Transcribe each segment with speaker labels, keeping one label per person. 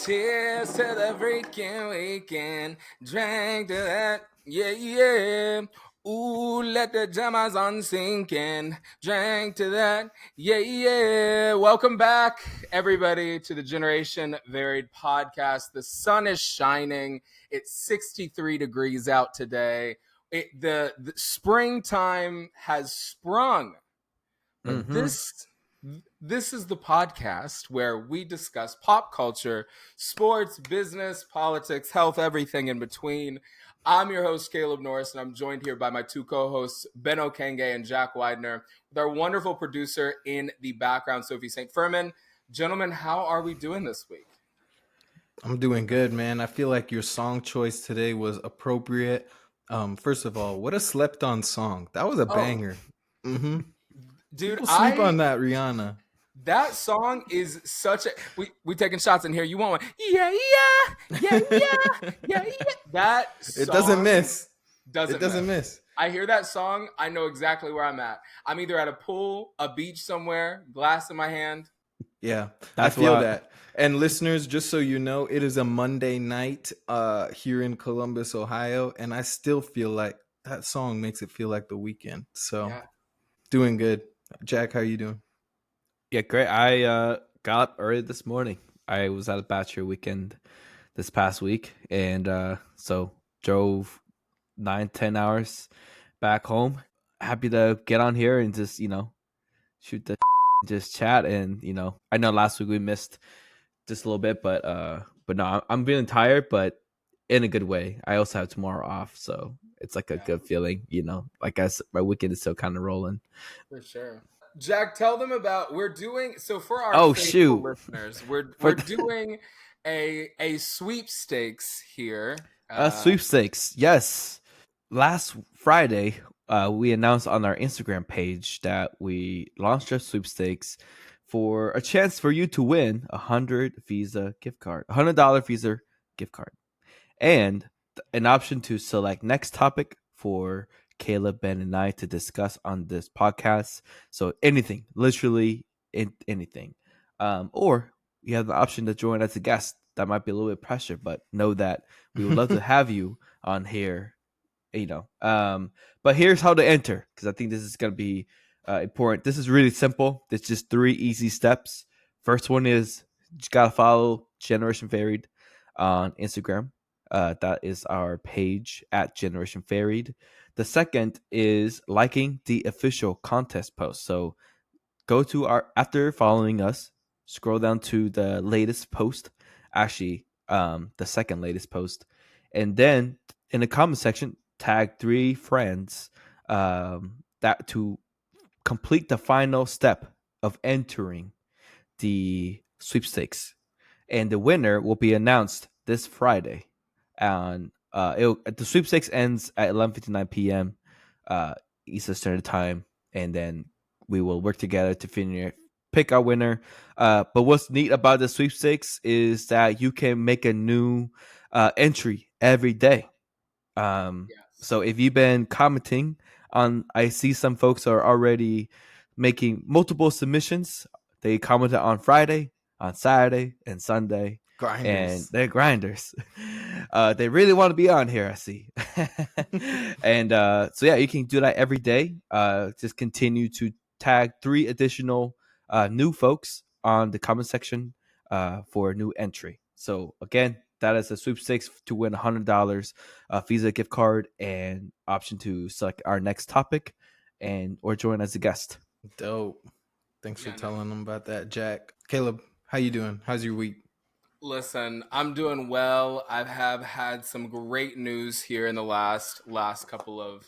Speaker 1: Cheers to the freaking weekend. Drink to that. Yeah, yeah. Ooh, let the jammers on sink in. Drink to that. Yeah, yeah. Welcome back, everybody, to the Generation Varied podcast. The sun is shining. It's 63 degrees out today. The springtime has sprung. But this is the podcast where we discuss pop culture, sports, business, politics, health, everything in between. I'm your host, Caleb Norris, and I'm joined here by my two co-hosts, Ben Okenge and Jack Widener, with our wonderful producer in the background, Sophie St. Furman. Gentlemen, how are we doing this week?
Speaker 2: I'm doing good, man. I feel like your song choice today was appropriate. First of all, what a slept-on song. That was a banger.
Speaker 1: Dude,
Speaker 2: People sleep on that, Rihanna.
Speaker 1: That song is such a we taking shots in here. You want one? Yeah, yeah, yeah, yeah, yeah, yeah. That song
Speaker 2: it doesn't miss.
Speaker 1: It doesn't miss. I hear that song, I know exactly where I'm at. I'm either at a pool, a beach somewhere, glass in my hand.
Speaker 2: Yeah, I feel that. And listeners, just so you know, it is a Monday night here in Columbus, Ohio, and I still feel like that song makes it feel like the weekend. So, doing good. Jack, how are you doing?
Speaker 3: Yeah, great. I got up early this morning. I was at a bachelor weekend this past week, and so drove 9-10 hours back home. Happy to get on here and just shoot the just chat. And I know last week we missed just a little bit, but no, I'm feeling tired, but in a good way. I also have tomorrow off, so it's like a good feeling. Like my weekend is still kind of rolling.
Speaker 1: For sure. Jack, tell them about for our listeners, we're doing a sweepstakes here.
Speaker 3: Sweepstakes, yes. Last Friday, we announced on our Instagram page that we launched our sweepstakes for a chance for you to win $100 Visa gift card, $100 Visa gift card, and an option to select next topic for Caleb, Ben, and I to discuss on this podcast. So anything, literally anything. Or you have the option to join as a guest. That might be a little bit pressure, but know that we would love to have you on here. But here's how to enter, because I think this is going to be important. This is really simple. It's just 3 easy steps. First one is you just got to follow Generation Varied on Instagram. That is our page at Generation Varied. The second is liking the official contest post. So go to after following us, scroll down to the latest post, actually the second latest post, and then in the comment section tag 3 friends that to complete the final step of entering the sweepstakes, and the winner will be announced this Friday. And the sweepstakes ends at 11:59 p.m. Eastern Standard Time, and then we will work together to pick our winner. But what's neat about the sweepstakes is that you can make a new entry every day. So if you've been commenting on, I see some folks are already making multiple submissions. They commented on Friday, on Saturday, and Sunday.
Speaker 2: Grinders.
Speaker 3: And they're grinders. They really want to be on here, I see. And so yeah, you can do that every day. Just continue to tag 3 additional new folks on the comment section for a new entry. So again, that is a sweepstakes to win $100 Visa gift card and option to select our next topic or join as a guest.
Speaker 2: Dope. Thanks for telling them about that, Jack. Caleb, how you doing? How's your week?
Speaker 1: Listen, I'm doing well. I have had some great news here in the last couple of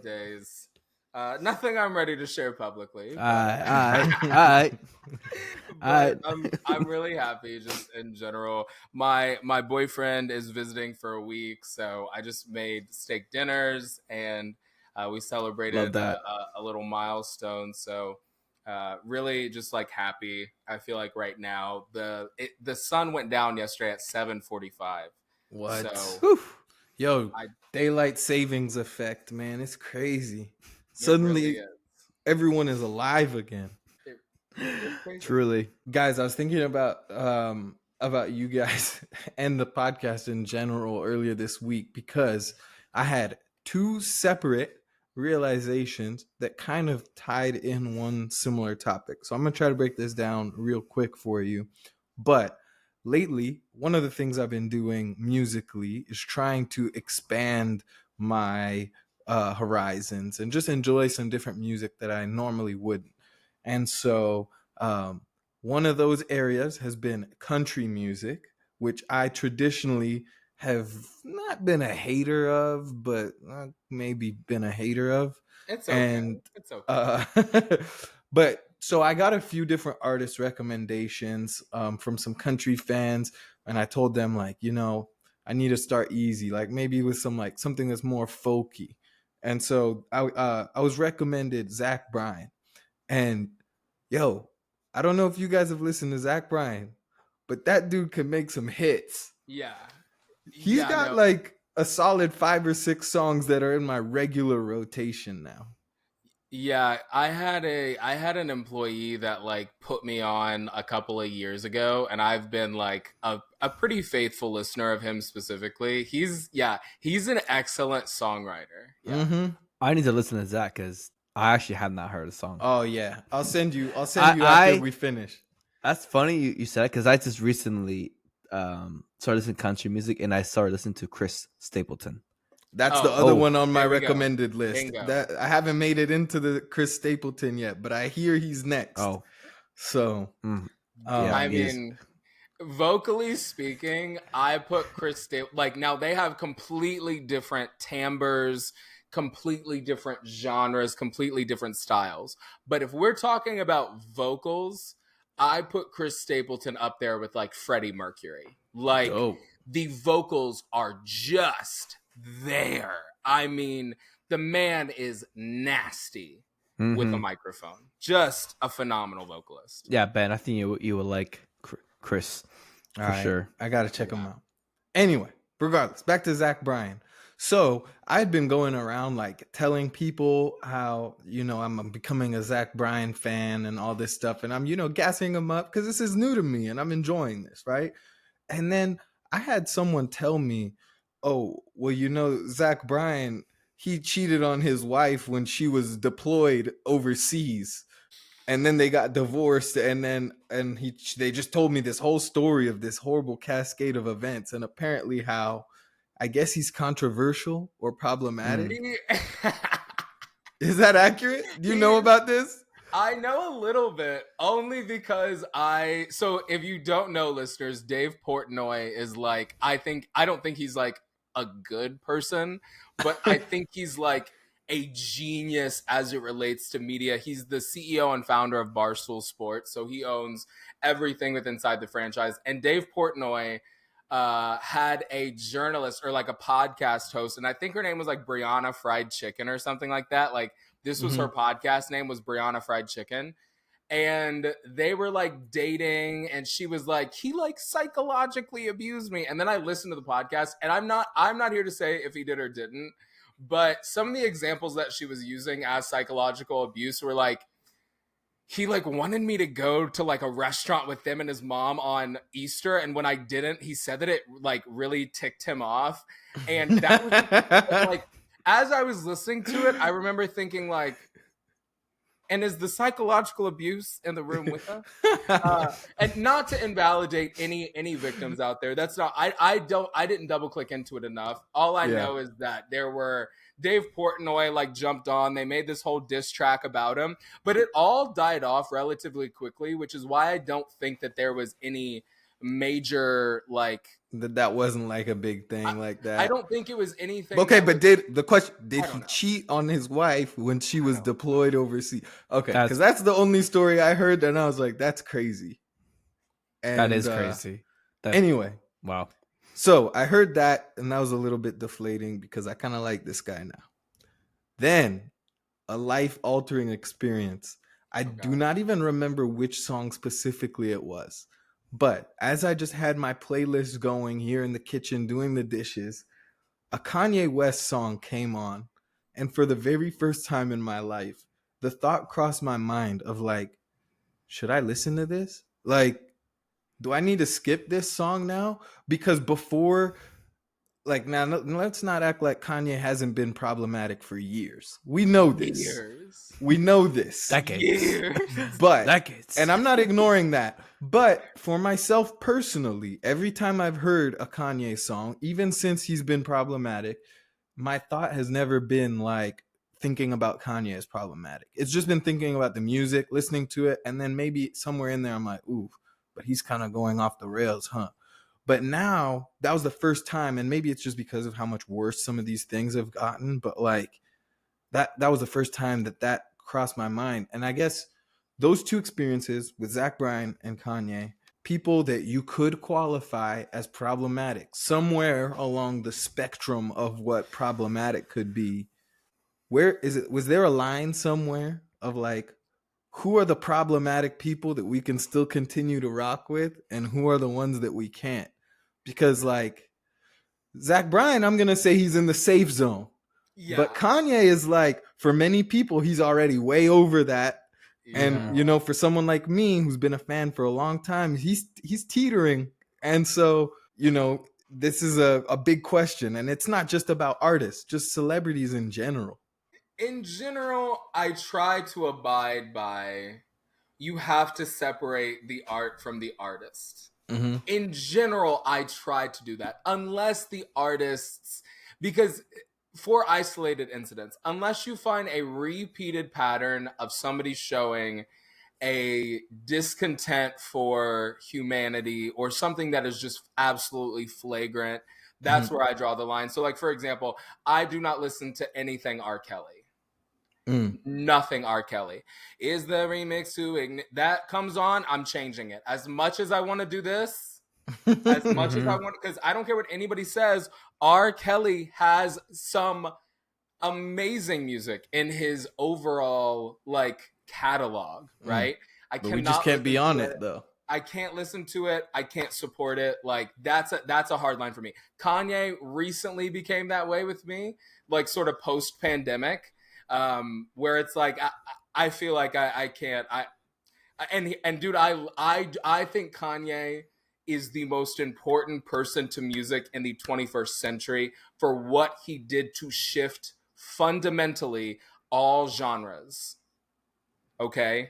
Speaker 1: days. Nothing I'm ready to share publicly.
Speaker 3: All right.
Speaker 1: I'm really happy just in general. My boyfriend is visiting for a week, so I just made steak dinners and we celebrated a little milestone. So really just like happy. I feel like right now the sun went down yesterday at 7:45.
Speaker 2: What?
Speaker 1: So,
Speaker 2: daylight savings effect, man. It's crazy. Suddenly everyone is alive again.
Speaker 3: Truly.
Speaker 2: Guys, I was thinking about about you guys and the podcast in general earlier this week because I had two separate realizations that kind of tied in one similar topic. So I'm going to try to break this down real quick for you. But lately, one of the things I've been doing musically is trying to expand my horizons and just enjoy some different music that I normally wouldn't. And so, one of those areas has been country music, which I traditionally have not been a hater of, but maybe been a hater of.
Speaker 1: It's okay.
Speaker 2: And
Speaker 1: It's okay.
Speaker 2: but so I got a few different artist recommendations from some country fans, and I told them like, I need to start easy, like maybe with some like something that's more folky. And so I was recommended Zach Bryan, and yo, I don't know if you guys have listened to Zach Bryan, but that dude can make some hits.
Speaker 1: Yeah.
Speaker 2: He's
Speaker 1: Yeah,
Speaker 2: got
Speaker 1: no.
Speaker 2: like a solid 5 or 6 songs that are in my regular rotation now.
Speaker 1: Yeah, I had an employee that like put me on a couple of years ago, and I've been like a pretty faithful listener of him specifically. He's an excellent songwriter. Yeah.
Speaker 2: Mm-hmm.
Speaker 3: I need to listen to Zach because I actually have not heard a song.
Speaker 2: Oh yeah, I'll send you after we finish.
Speaker 3: That's funny you said because I just recently started listening to country music and I started listening to Chris Stapleton.
Speaker 2: That's the other one on my
Speaker 1: there we go.
Speaker 2: recommended list.
Speaker 1: Bingo.
Speaker 2: That I haven't made it into the Chris Stapleton yet, but I hear he's next.
Speaker 3: Oh,
Speaker 2: so
Speaker 1: I mean, vocally speaking, I put Chris Stapleton, like, now they have completely different timbres, completely different genres, completely different styles. But if we're talking about vocals, I put Chris Stapleton up there with like Freddie Mercury. Like, the vocals are just there. I mean, the man is nasty with a microphone. Just a phenomenal vocalist.
Speaker 3: Yeah, Ben, I think you would like Chris for sure.
Speaker 2: I gotta check him out. Anyway, regardless, back to Zach Bryan. So I'd been going around like telling people how, I'm becoming a Zach Bryan fan and all this stuff. And I'm, gassing him up because this is new to me and I'm enjoying this, right? And then I had someone tell me, oh, well, Zach Bryan, he cheated on his wife when she was deployed overseas. And then they got divorced, and they just told me this whole story of this horrible cascade of events, and apparently how, I guess he's controversial or problematic. Is that accurate? Do you know about this?
Speaker 1: I know a little bit, only because so if you don't know, listeners, Dave Portnoy is like, I don't think he's like a good person, but I think he's like a genius as it relates to media. He's the CEO and founder of Barstool Sports, so he owns everything with inside the franchise. And Dave Portnoy had a journalist or like a podcast host, and I think her name was like Brianna Fried Chicken or something like that. Like, this was her podcast name, was Brianna Fried Chicken. And they were like dating, and she was like, he like psychologically abused me. And then I listened to the podcast, and I'm not here to say if he did or didn't, but some of the examples that she was using as psychological abuse were like, he like wanted me to go to like a restaurant with him and his mom on Easter, and when I didn't, he said that it like really ticked him off. And that was like, as I was listening to it, I remember thinking like, and is the psychological abuse in the room with us? And not to invalidate any victims out there. That's not, I didn't double click into it enough. All I know is that there were, Dave Portnoy like jumped on, they made this whole diss track about him, but it all died off relatively quickly, which is why I don't think that there was any major like,
Speaker 2: that wasn't like a big thing like that.
Speaker 1: I don't think it was anything.
Speaker 2: Okay, but did he cheat on his wife when she was deployed overseas? Okay, because that's the only story I heard, and I was like, that's crazy. And,
Speaker 3: that is crazy.
Speaker 2: Anyway,
Speaker 3: wow.
Speaker 2: So I heard that, and that was a little bit deflating because I kind of like this guy now. Then, a life-altering experience. I do not even remember which song specifically it was. But as I just had my playlist going here in the kitchen doing the dishes, a Kanye West song came on. And for the very first time in my life, the thought crossed my mind of like, should I listen to this? Like, do I need to skip this song now? Because before, like, now let's not act like Kanye hasn't been problematic for years. We know this.
Speaker 1: Years.
Speaker 2: We know this.
Speaker 3: Decades.
Speaker 2: But
Speaker 3: Decades.
Speaker 2: and I'm not ignoring that. But for myself personally, every time I've heard a Kanye song, even since he's been problematic, my thought has never been like thinking about Kanye as problematic. It's just been thinking about the music, listening to it, and then maybe somewhere in there I'm like, ooh, but he's kind of going off the rails, huh? But now that was the first time, and maybe it's just because of how much worse some of these things have gotten, but like that was the first time that crossed my mind. And I guess those two experiences with Zach Bryan and Kanye, people that you could qualify as problematic somewhere along the spectrum of what problematic could be. Where is it? Was there a line somewhere of like, who are the problematic people that we can still continue to rock with, and who are the ones that we can't? Because like Zach Bryan, I'm gonna say he's in the safe zone.
Speaker 1: Yeah.
Speaker 2: But Kanye is like, for many people, he's already way over that.
Speaker 1: Yeah.
Speaker 2: And, you know, for someone like me who's been a fan for a long time, he's teetering. And so, you know, this is a big question. And it's not just about artists, just celebrities in general.
Speaker 1: In general, I try to abide by you have to separate the art from the artist.
Speaker 2: Mm-hmm.
Speaker 1: In general, I try to do that. Unless the artists, because for isolated incidents, unless you find a repeated pattern of somebody showing a discontent for humanity or something that is just absolutely flagrant, that's where I draw the line. So, like, for example, I do not listen to anything R. Kelly. Nothing R. Kelly. Is the remix to that comes on, I'm changing it. As much as I want to do this, as much as I want, because I don't care what anybody says, R. Kelly has some amazing music in his overall like catalog, right?
Speaker 2: But we just can't be on it though.
Speaker 1: I can't listen to it. I can't support it. Like that's a hard line for me. Kanye recently became that way with me, like sort of post pandemic, where it's like I feel like I can't. And dude, I think Kanye is the most important person to music in the 21st century for what he did to shift fundamentally all genres. Okay?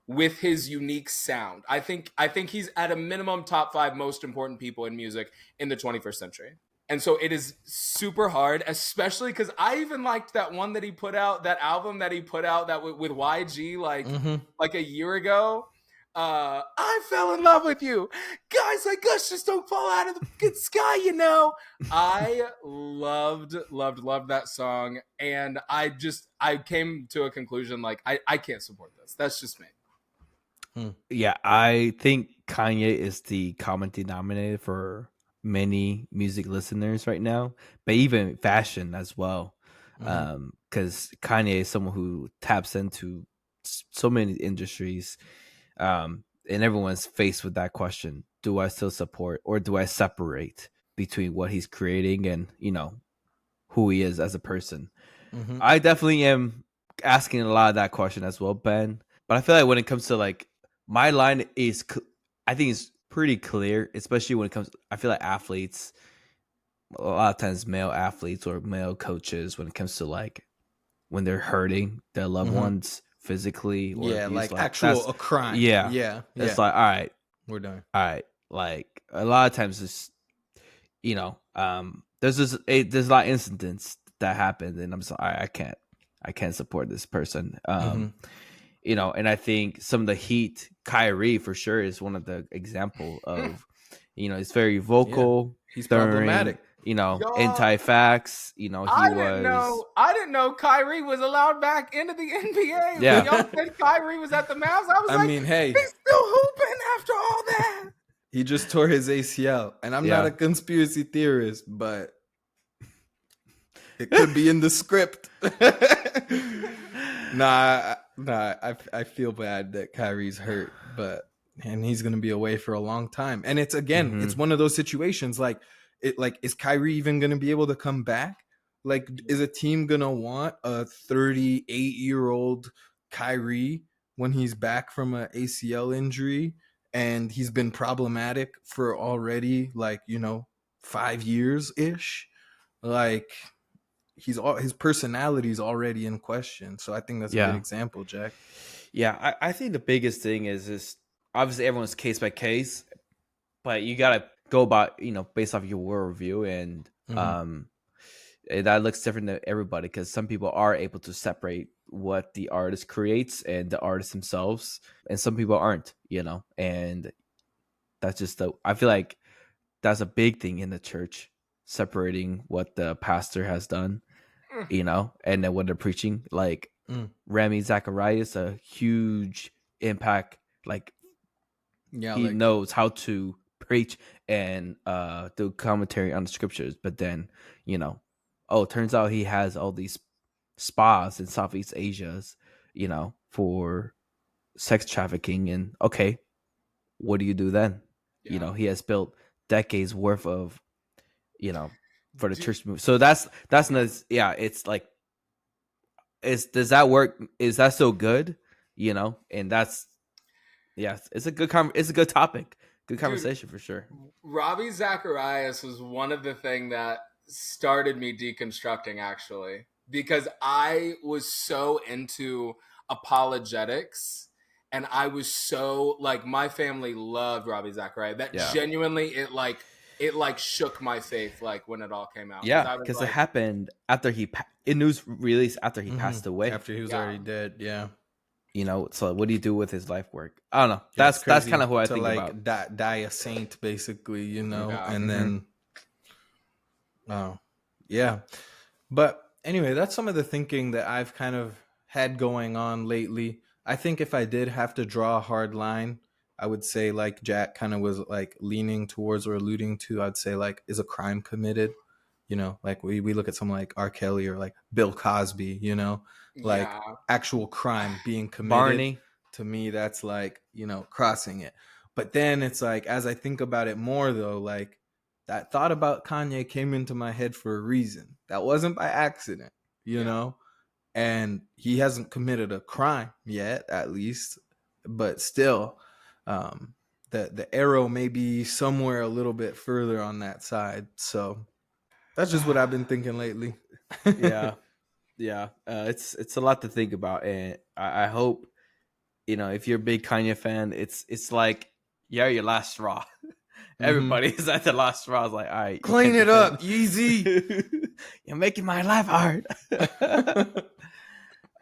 Speaker 1: With his unique sound. I think he's at a minimum top 5 most important people in music in the 21st century. And so it is super hard, especially because I even liked that one that he put out, that album that he put out that with YG like a year ago. I fell in love with you. Guys like us just don't fall out of the fucking sky, you know. I loved that song. And I came to a conclusion like I can't support this. That's just me.
Speaker 3: Yeah, I think Kanye is the common denominator for many music listeners right now, but even fashion as well. Because Kanye is someone who taps into so many industries, and everyone's faced with that question: do I still support, or do I separate between what he's creating and who he is as a person? I definitely am asking a lot of that question as well, Ben. But I feel like when it comes to like my line is, I think it's pretty clear, especially when it comes. I feel like athletes, a lot of times male athletes or male coaches, when it comes to like when they're hurting their loved ones physically, or abuse,
Speaker 2: like actual a crime.
Speaker 3: Yeah. It's like, all right,
Speaker 2: we're done.
Speaker 3: All right, like a lot of times, it's there's a lot of incidents that happen, and I'm just like, all right, I can't support this person. And I think some of the heat, Kyrie for sure is one of the example of, he's very vocal.
Speaker 2: Yeah. He's problematic.
Speaker 3: Anti-facts.
Speaker 1: I didn't know Kyrie was allowed back into the NBA.
Speaker 3: Yeah.
Speaker 1: When y'all said Kyrie was at the Mavs, I mean, hey, he's still hooping after all that.
Speaker 2: He just tore his ACL, and I'm not a conspiracy theorist, but it could be in the script. I feel bad that Kyrie's hurt, and he's gonna be away for a long time. And it's it's one of those situations like is Kyrie even gonna be able to come back? Like, is a team gonna want a 38-year-old Kyrie when he's back from an ACL injury? and he's been problematic for already, like, 5 years ish. Like, his personality is already in question. So I think that's a good
Speaker 3: Yeah.
Speaker 2: example, Jack.
Speaker 3: Yeah, I think the biggest thing is obviously everyone's case by case, but you gotta go about, based off your worldview, and that looks different to everybody, because some people are able to separate what the artist creates and the artist themselves, and some people aren't, and that's just I feel like that's a big thing in the church, separating what the pastor has done, and then what they're preaching. Like Rami Zacharias, a huge impact. Like,
Speaker 2: Yeah,
Speaker 3: he
Speaker 2: like,
Speaker 3: knows how to preach and do commentary on the scriptures, but then, turns out he has all these spas in Southeast Asia's, for sex trafficking. And okay, what do you do then?
Speaker 1: Yeah.
Speaker 3: He has built decades worth of, for the
Speaker 1: Do,
Speaker 3: church move. So that's another, yeah. It's like, does that work? Is that so good? And that's, yeah, it's a good topic, good
Speaker 1: dude,
Speaker 3: conversation for sure.
Speaker 1: Ravi Zacharias was one of the thing that started me deconstructing, actually, because I was so into apologetics, and I was so, like, my family loved Ravi Zacharias that
Speaker 3: Yeah.
Speaker 1: genuinely it shook my faith, like, when it all came out, because
Speaker 3: Yeah,
Speaker 1: I was
Speaker 3: because it
Speaker 1: like,
Speaker 3: happened after in news release after he passed away.
Speaker 2: after he was
Speaker 1: yeah,
Speaker 2: already dead. Yeah.
Speaker 3: So what do you do with his life work? I don't know.
Speaker 2: Yeah, it's
Speaker 3: That's kind
Speaker 2: crazy
Speaker 3: of who I
Speaker 2: to
Speaker 3: think about.
Speaker 2: like die a saint, basically,
Speaker 1: yeah,
Speaker 2: and
Speaker 3: Mm-hmm.
Speaker 2: then, oh, yeah. But anyway, that's some of the thinking that I've kind of had going on lately. I think if I did have to draw a hard line, I would say, like Jack kind of was like leaning towards or alluding to, I'd say, like, is a crime committed? Like we look at someone like R. Kelly or like Bill Cosby, like
Speaker 1: yeah,
Speaker 2: actual crime being committed.
Speaker 3: Barney.
Speaker 2: To me, that's like, crossing it. But then it's like, as I think about it more though, like, that thought about Kanye came into my head for a reason. That wasn't by accident,
Speaker 1: yeah.
Speaker 2: and he hasn't committed a crime yet, at least. But still, the arrow may be somewhere a little bit further on that side. So that's just what I've been thinking lately.
Speaker 3: Yeah, yeah. It's a lot to think about, and I hope, if you're a big Kanye fan, it's like, yeah, your last straw.
Speaker 2: Mm-hmm.
Speaker 3: Everybody is at the last straw. It's like, all right, you
Speaker 2: Clean
Speaker 3: can't
Speaker 2: it
Speaker 3: defend.
Speaker 2: up, Yeezy.
Speaker 3: You're making my life hard.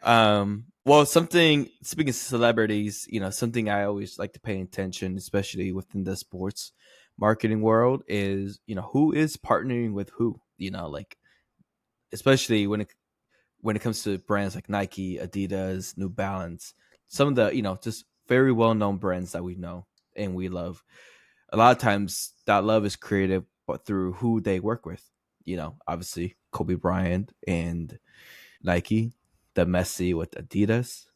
Speaker 3: Well, speaking of celebrities, something I always like to pay attention, especially within the sports marketing world, is, who is partnering with who. Like, especially when it comes to brands like Nike, Adidas, New Balance, some of the, just very well known brands that we know and we love. A lot of times that love is created but through who they work with. Obviously Kobe Bryant and Nike, the Messi with Adidas.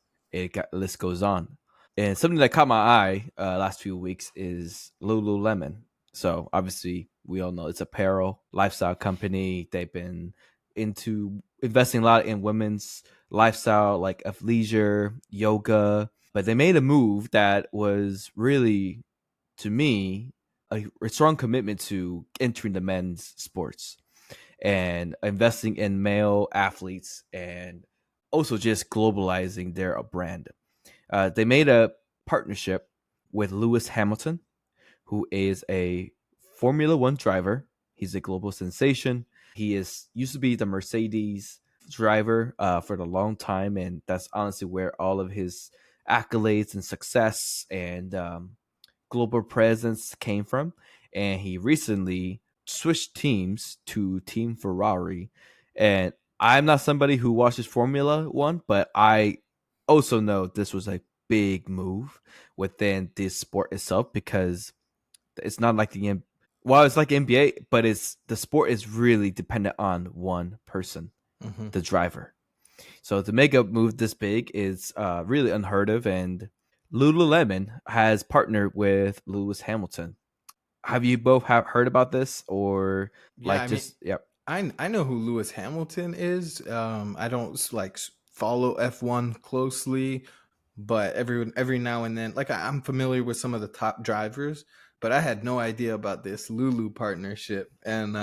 Speaker 3: List goes on. And something that caught my eye last few weeks is Lululemon. So obviously we all know it's apparel, lifestyle company. They've been into investing a lot in women's lifestyle, like athleisure, yoga. But they made a move that was really, to me, a strong commitment to entering the men's sports and investing in male athletes, and also just globalizing their brand. They made a partnership with Lewis Hamilton, who is a Formula One driver. He's a global sensation. He is used to be the Mercedes driver for the long time, and that's honestly where all of his accolades and success and global presence came from. And he recently switched teams to Team Ferrari. And I'm not somebody who watches Formula One, but I also know this was a big move within this sport itself, because it's not like it's like NBA, but it's the sport is really dependent on one person,
Speaker 2: Mm-hmm.
Speaker 3: the driver. So to make a move this big is really unheard of, and Lululemon has partnered with Lewis Hamilton. Have you both heard about this, or
Speaker 2: Yeah,
Speaker 3: like
Speaker 2: I mean,
Speaker 3: just yep?
Speaker 2: I know who Lewis Hamilton is. I don't like follow F1 closely, but every now and then, like I'm familiar with some of the top drivers, but I had no idea about this LuLu partnership. And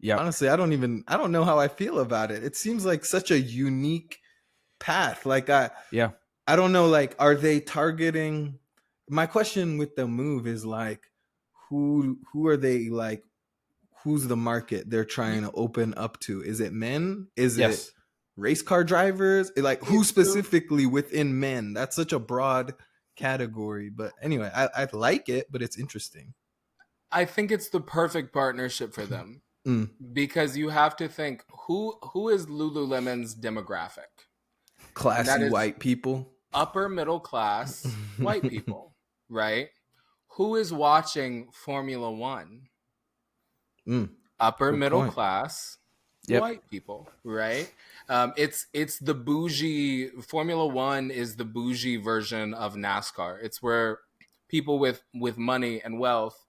Speaker 3: Yep.
Speaker 2: honestly, I don't know how I feel about it. It seems like such a unique path. Like
Speaker 3: Yeah.
Speaker 2: I don't know, like, are they targeting? My question with the move is like, who are they, like, who's the market they're trying to open up to? Is it men? Is it
Speaker 3: Yes.
Speaker 2: race car drivers? Like, who
Speaker 1: It's the
Speaker 2: specifically within men? That's such a broad category. But anyway, I like it, but it's interesting.
Speaker 1: I think it's the perfect partnership for them
Speaker 2: Mm,
Speaker 1: because you have to think who is Lululemon's demographic, and that
Speaker 2: classy
Speaker 1: is
Speaker 2: white people.
Speaker 1: upper middle class white people, right? Who is watching Formula One?
Speaker 2: Mm,
Speaker 1: Upper
Speaker 2: good
Speaker 1: middle
Speaker 2: point.
Speaker 1: class
Speaker 3: Yep.
Speaker 1: white people, right? It's the bougie. Formula One is the bougie version of NASCAR. It's where people with money and wealth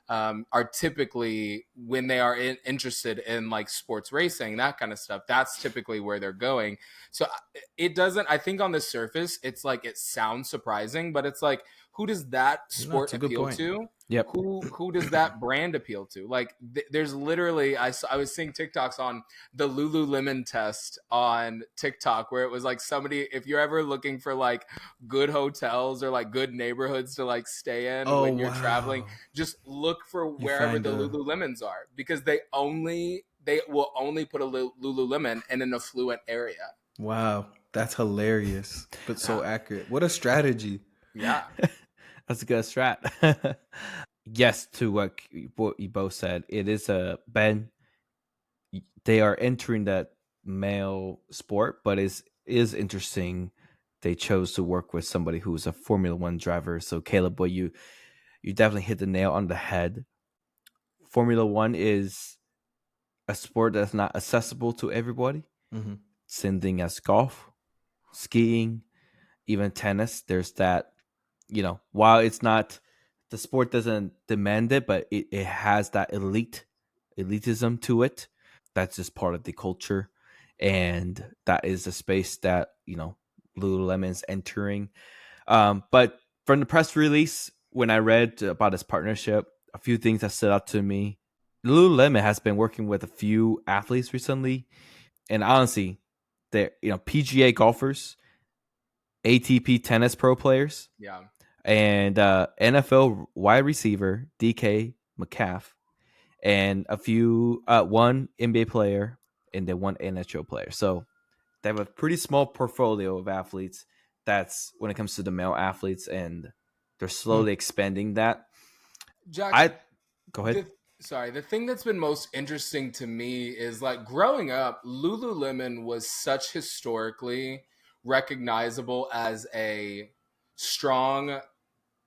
Speaker 1: are typically, when they are interested in like sports racing, that kind of stuff. That's typically where they're going. So it doesn't. I think on the surface, it's like it sounds surprising, but it's like, who does that
Speaker 2: No, it's
Speaker 1: sport
Speaker 2: a good
Speaker 1: appeal
Speaker 2: point.
Speaker 1: to?
Speaker 3: Yep.
Speaker 1: Who does that brand appeal to? Like there's literally I was seeing TikToks on the Lululemon test on TikTok where it was like, somebody, if you're ever looking for like good hotels or like good neighborhoods to like stay in
Speaker 2: Oh
Speaker 1: when you're traveling,
Speaker 2: wow.
Speaker 1: just look for
Speaker 2: You
Speaker 1: wherever
Speaker 2: find
Speaker 1: the
Speaker 2: a
Speaker 1: Lululemons are, because they will only put a Lululemon in an affluent area.
Speaker 2: wow. That's hilarious, but so
Speaker 1: Yeah.
Speaker 2: accurate. What a strategy.
Speaker 1: Yeah.
Speaker 3: That's a good strat. Yes, to what you both said, it is a Ben. They are entering that male sport, but is interesting. They chose to work with somebody who's a Formula One driver. So Caleb, boy, you definitely hit the nail on the head. Formula One is a sport that's not accessible to everybody.
Speaker 2: Mm-hmm.
Speaker 3: Same thing as golf, skiing, even tennis. There's that, while it's not, the sport doesn't demand it, but it has that elitism to it. That's just part of the culture. And that is a space that, Lululemon's entering. But from the press release, when I read about this partnership, a few things that stood out to me. Lululemon has been working with a few athletes recently, and honestly, they're PGA golfers, ATP tennis pro players,
Speaker 1: Yeah.
Speaker 3: and NFL wide receiver DK Metcalf, and a few one NBA player and then one NHL player. So they have a pretty small portfolio of athletes. That's when it comes to the male athletes, and they're slowly expanding that.
Speaker 1: Jack,
Speaker 3: I Go ahead.
Speaker 1: the thing that's been most interesting to me is like growing up, Lululemon was such historically recognizable as a strong,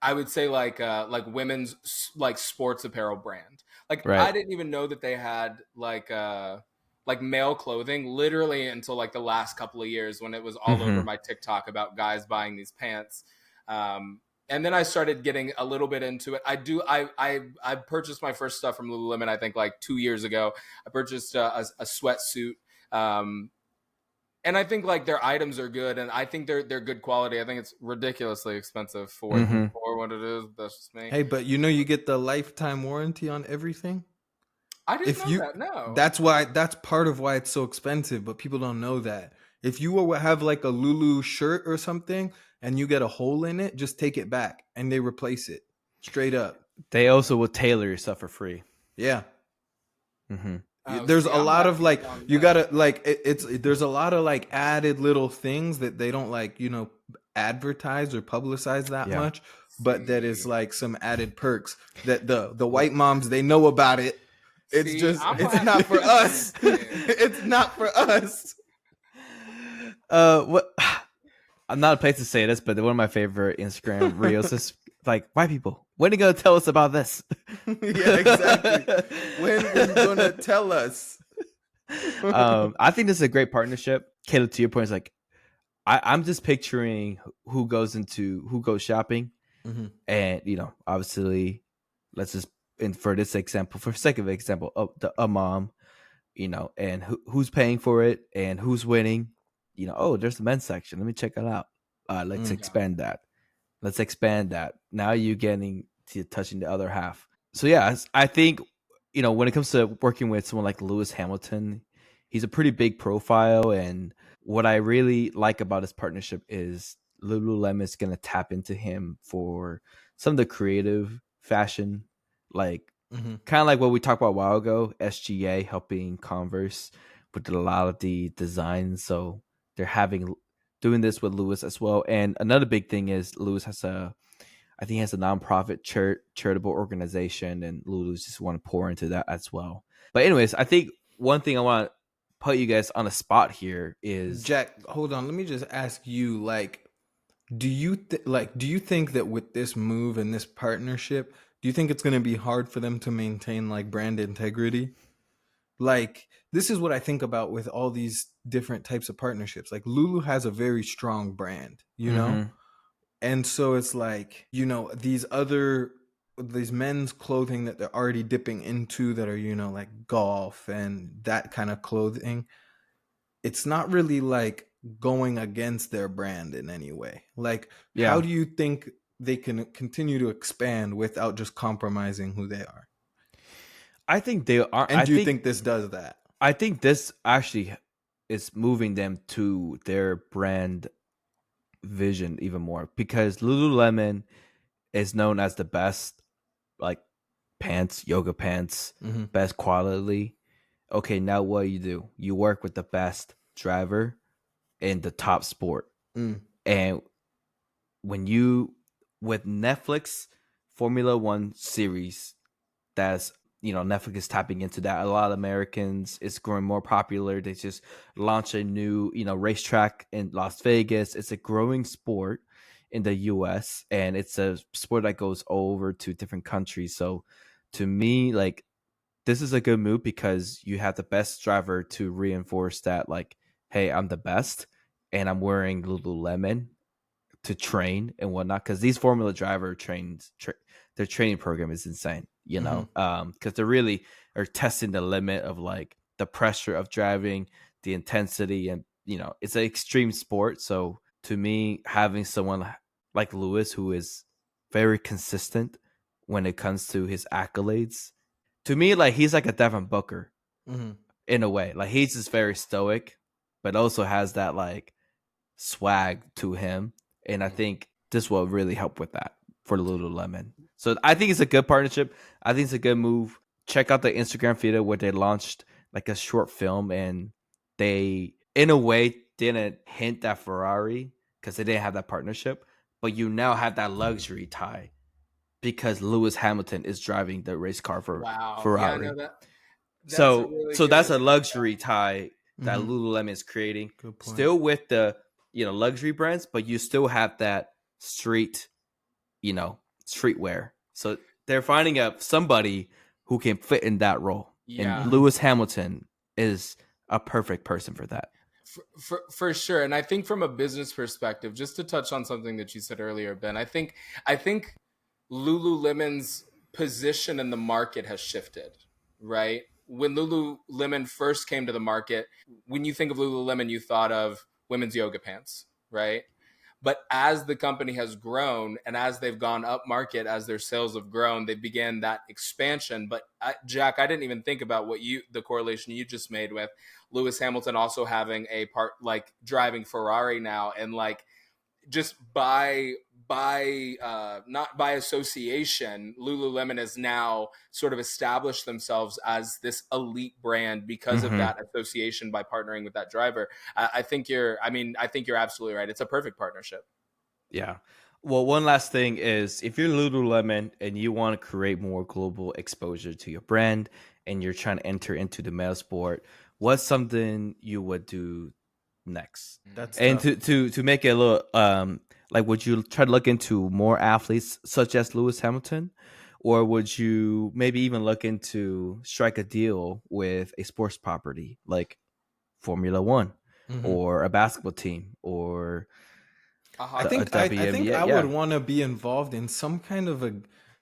Speaker 1: I would say like women's like sports apparel brand. Like
Speaker 3: Right.
Speaker 1: I didn't even know that they had like male clothing literally until like the last couple of years when it was all over
Speaker 3: Mm-hmm.
Speaker 1: my TikTok about guys buying these pants. And then I started getting a little bit into it. I purchased my first stuff from Lululemon, I think like 2 years ago. I purchased a sweatsuit. And I think like their items are good, and I think they're good quality. I think it's ridiculously expensive for
Speaker 3: Mm-hmm.
Speaker 1: what it is. That's just me.
Speaker 2: Hey, but you get the lifetime warranty on everything.
Speaker 1: I didn't
Speaker 2: If
Speaker 1: know
Speaker 2: you
Speaker 1: that. No.
Speaker 2: That's part of why it's so expensive, but people don't know that. If you will have like a Lulu shirt or something and you get a hole in it, just take it back and they replace it straight up.
Speaker 3: They also will tailor your stuff for free.
Speaker 2: Yeah.
Speaker 3: Mm-hmm.
Speaker 1: Oh,
Speaker 2: There's
Speaker 1: see,
Speaker 2: a
Speaker 1: I'm gonna
Speaker 2: lot
Speaker 1: have
Speaker 2: of
Speaker 1: to
Speaker 2: like
Speaker 1: get on
Speaker 2: you
Speaker 1: that.
Speaker 2: gotta like there's a lot of like added little things that they don't like advertise or publicize that
Speaker 3: Yeah.
Speaker 2: much, but that is
Speaker 1: See,
Speaker 2: like some added perks that the white moms, they know about it. It's
Speaker 1: see,
Speaker 2: just
Speaker 1: I'm gonna
Speaker 2: it's
Speaker 1: have to
Speaker 2: not for
Speaker 1: get on
Speaker 2: us.
Speaker 1: this.
Speaker 2: It's not for us.
Speaker 3: What? I'm not a place to say this, but one of my favorite Instagram reels is like, white people, when are you gonna tell us about this?
Speaker 2: Yeah, exactly. When you gonna tell us?
Speaker 3: I think this is a great partnership. Caleb, to your point, is like I'm just picturing who goes shopping,
Speaker 2: Mhm.
Speaker 3: and obviously, let's just, and for this example, for sake of example, a mom, and who's paying for it and who's winning. Oh, there's the men's section. Let me check it out. Let's expand that. Let's expand that. Now you're getting to touching the other half. So yeah, I think, when it comes to working with someone like Lewis Hamilton, he's a pretty big profile. And what I really like about his partnership is Lululemon is going to tap into him for some of the creative fashion, like kind of like what we talked about a while ago, SGA helping Converse with a lot of the designs. So they're doing this with Lewis as well. And another big thing is Lewis has I think he has a nonprofit charitable organization, and Lulu's just want to pour into that as well. But anyways, I think one thing I want to put you guys on a spot here is,
Speaker 2: Jack, hold on. Let me just ask you, like, do you think that with this move and this partnership, do you think it's going to be hard for them to maintain like brand integrity? Like, this is what I think about with all these different types of partnerships. Like, Lulu has a very strong brand, and so it's like, these men's clothing that they're already dipping into that are, like golf and that kind of clothing. It's not really like going against their brand in any way. Like, how do you think they can continue to expand without just compromising who they are?
Speaker 3: I think they are.
Speaker 2: And do you think this does that?
Speaker 3: I think this actually is moving them to their brand vision even more, because Lululemon is known as the best, like, pants, yoga pants, best quality. Okay, now what do? You work with the best driver in the top sport. And with Netflix Formula One series, that's, Netflix is tapping into that. A lot of Americans, it's growing more popular. They just launched a new, racetrack in Las Vegas. It's a growing sport in the US, and it's a sport that goes over to different countries. So to me, like, this is a good move because you have the best driver to reinforce that, like, hey, I'm the best and I'm wearing Lululemon to train and whatnot. Because these Formula driver their training program is insane, because they really are testing the limit of like the pressure of driving, the intensity, and it's an extreme sport. So to me, having someone like Lewis, who is very consistent when it comes to his accolades, to me, like, he's like a Devin Booker in a way. Like, he's just very stoic, but also has that like swag to him. And I think this will really help with that for Lululemon. So I think it's a good partnership. I think it's a good move. Check out the Instagram video where they launched like a short film, and they, in a way, didn't hint at Ferrari because they didn't have that partnership, but you now have that luxury tie because Lewis Hamilton is driving the race car for Ferrari.
Speaker 1: Yeah, no,
Speaker 3: so that's a luxury tie that Lululemon is creating. Still with the luxury brands, but you still have that streetwear. So they're finding somebody who can fit in that role.
Speaker 1: Yeah.
Speaker 3: And Lewis Hamilton is a perfect person for that.
Speaker 1: For sure. And I think from a business perspective, just to touch on something that you said earlier, Ben, I think Lululemon's position in the market has shifted, right? When Lululemon first came to the market, when you think of Lululemon, you thought of women's yoga pants, right? But as the company has grown and as they've gone up market, as their sales have grown, they began that expansion. But Jack, I didn't even think about the correlation you just made with Lewis Hamilton also having a part, like driving Ferrari now, and like just not by association, Lululemon has now sort of established themselves as this elite brand because of that association by partnering with that driver. I think you're absolutely right. It's a perfect partnership.
Speaker 3: Yeah. Well, one last thing is, if you're Lululemon and you want to create more global exposure to your brand and you're trying to enter into the male sport, what's something you would do next?
Speaker 2: That's
Speaker 3: and
Speaker 2: tough.
Speaker 3: to make it a little like, would you try to look into more athletes such as Lewis Hamilton, or would you maybe even look into strike a deal with a sports property like Formula One or a basketball team or
Speaker 2: I think I would want to be involved in some kind of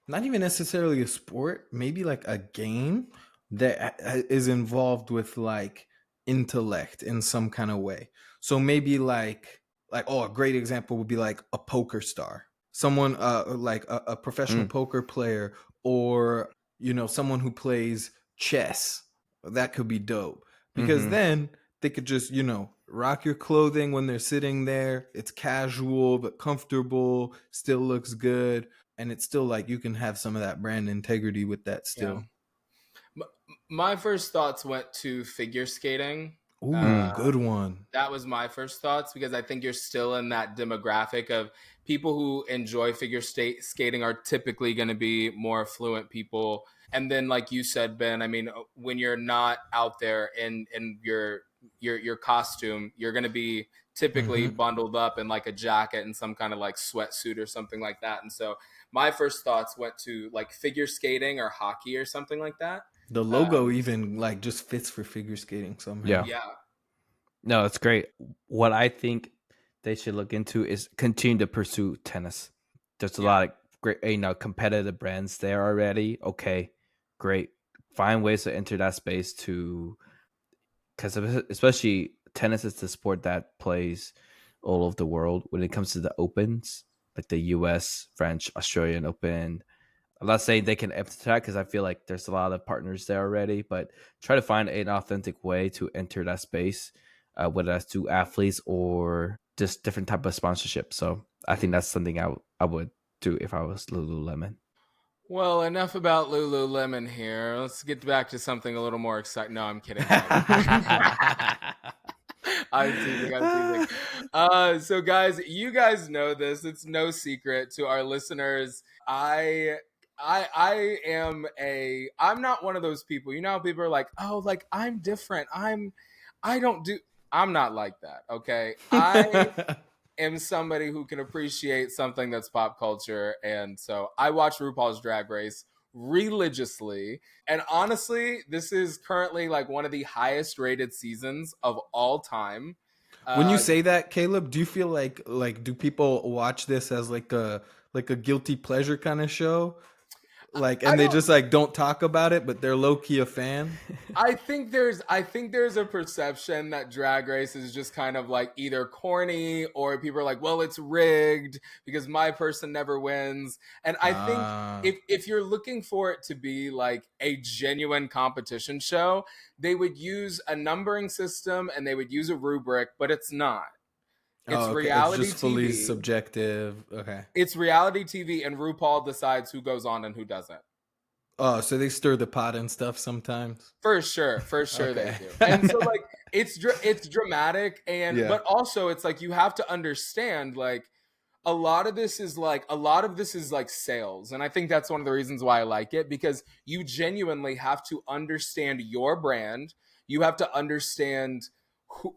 Speaker 2: not even necessarily a sport, maybe like a game that is involved with like intellect in some kind of way. So maybe like like, oh, a great example would be like a poker star, someone like a professional poker player, or someone who plays chess. That could be dope, because then they could just rock your clothing when they're sitting there. It's casual but comfortable, still looks good, and it's still like you can have some of that brand integrity with that still.
Speaker 1: My first thoughts went to figure skating.
Speaker 2: Ooh, good one.
Speaker 1: That was my first thoughts, because I think you're still in that demographic of people who enjoy figure skating are typically going to be more affluent people. And then, like you said, Ben, I mean, when you're not out there in your costume, you're going to be typically bundled up in like a jacket and some kind of like sweatsuit or something like that. And so my first thoughts went to like figure skating or hockey or something like that.
Speaker 2: The logo even like just fits for figure skating somehow.
Speaker 1: Yeah.
Speaker 3: No, it's great. What I think they should look into is continue to pursue tennis. There's a lot of great, competitive brands there already. Okay, great. Find ways to enter that space because especially tennis is the sport that plays all over the world. When it comes to the opens, like the U.S., French, Australian Open, I'm not saying they can enter that because I feel like there's a lot of partners there already, but try to find an authentic way to enter that space, whether that's to athletes or just different type of sponsorship. So I think that's something I would do if I was Lululemon.
Speaker 1: Well, enough about Lululemon here. Let's get back to something a little more exciting. No, I'm kidding. I'm teasing. So guys, you guys know this. It's no secret to our listeners. I'm not one of those people. You know how people are like, oh, like I'm different. I'm not like that. Okay. I am somebody who can appreciate something that's pop culture. And so I watch RuPaul's Drag Race religiously. And honestly, this is currently like one of the highest rated seasons of all time.
Speaker 2: When you say that, Caleb, do you feel like do people watch this as like a guilty pleasure kind of show? Like, and they just like don't talk about it, but they're low key a fan.
Speaker 1: I think there's a perception that Drag Race is just kind of like either corny, or people are like, well, it's rigged because my person never wins. And I think if you're looking for it to be like a genuine competition show, they would use a numbering system and they would use a rubric, but it's not. It's reality
Speaker 2: it's just fully
Speaker 1: TV.
Speaker 2: subjective. Okay.
Speaker 1: It's reality TV, and RuPaul decides who goes on and who doesn't.
Speaker 2: Oh, so they stir the pot and stuff sometimes.
Speaker 1: For sure
Speaker 2: Okay.
Speaker 1: they do. And so like it's dramatic, and but also it's like you have to understand like a lot of this is like sales, and I think that's one of the reasons why I like it, because you genuinely have to understand your brand. You have to understand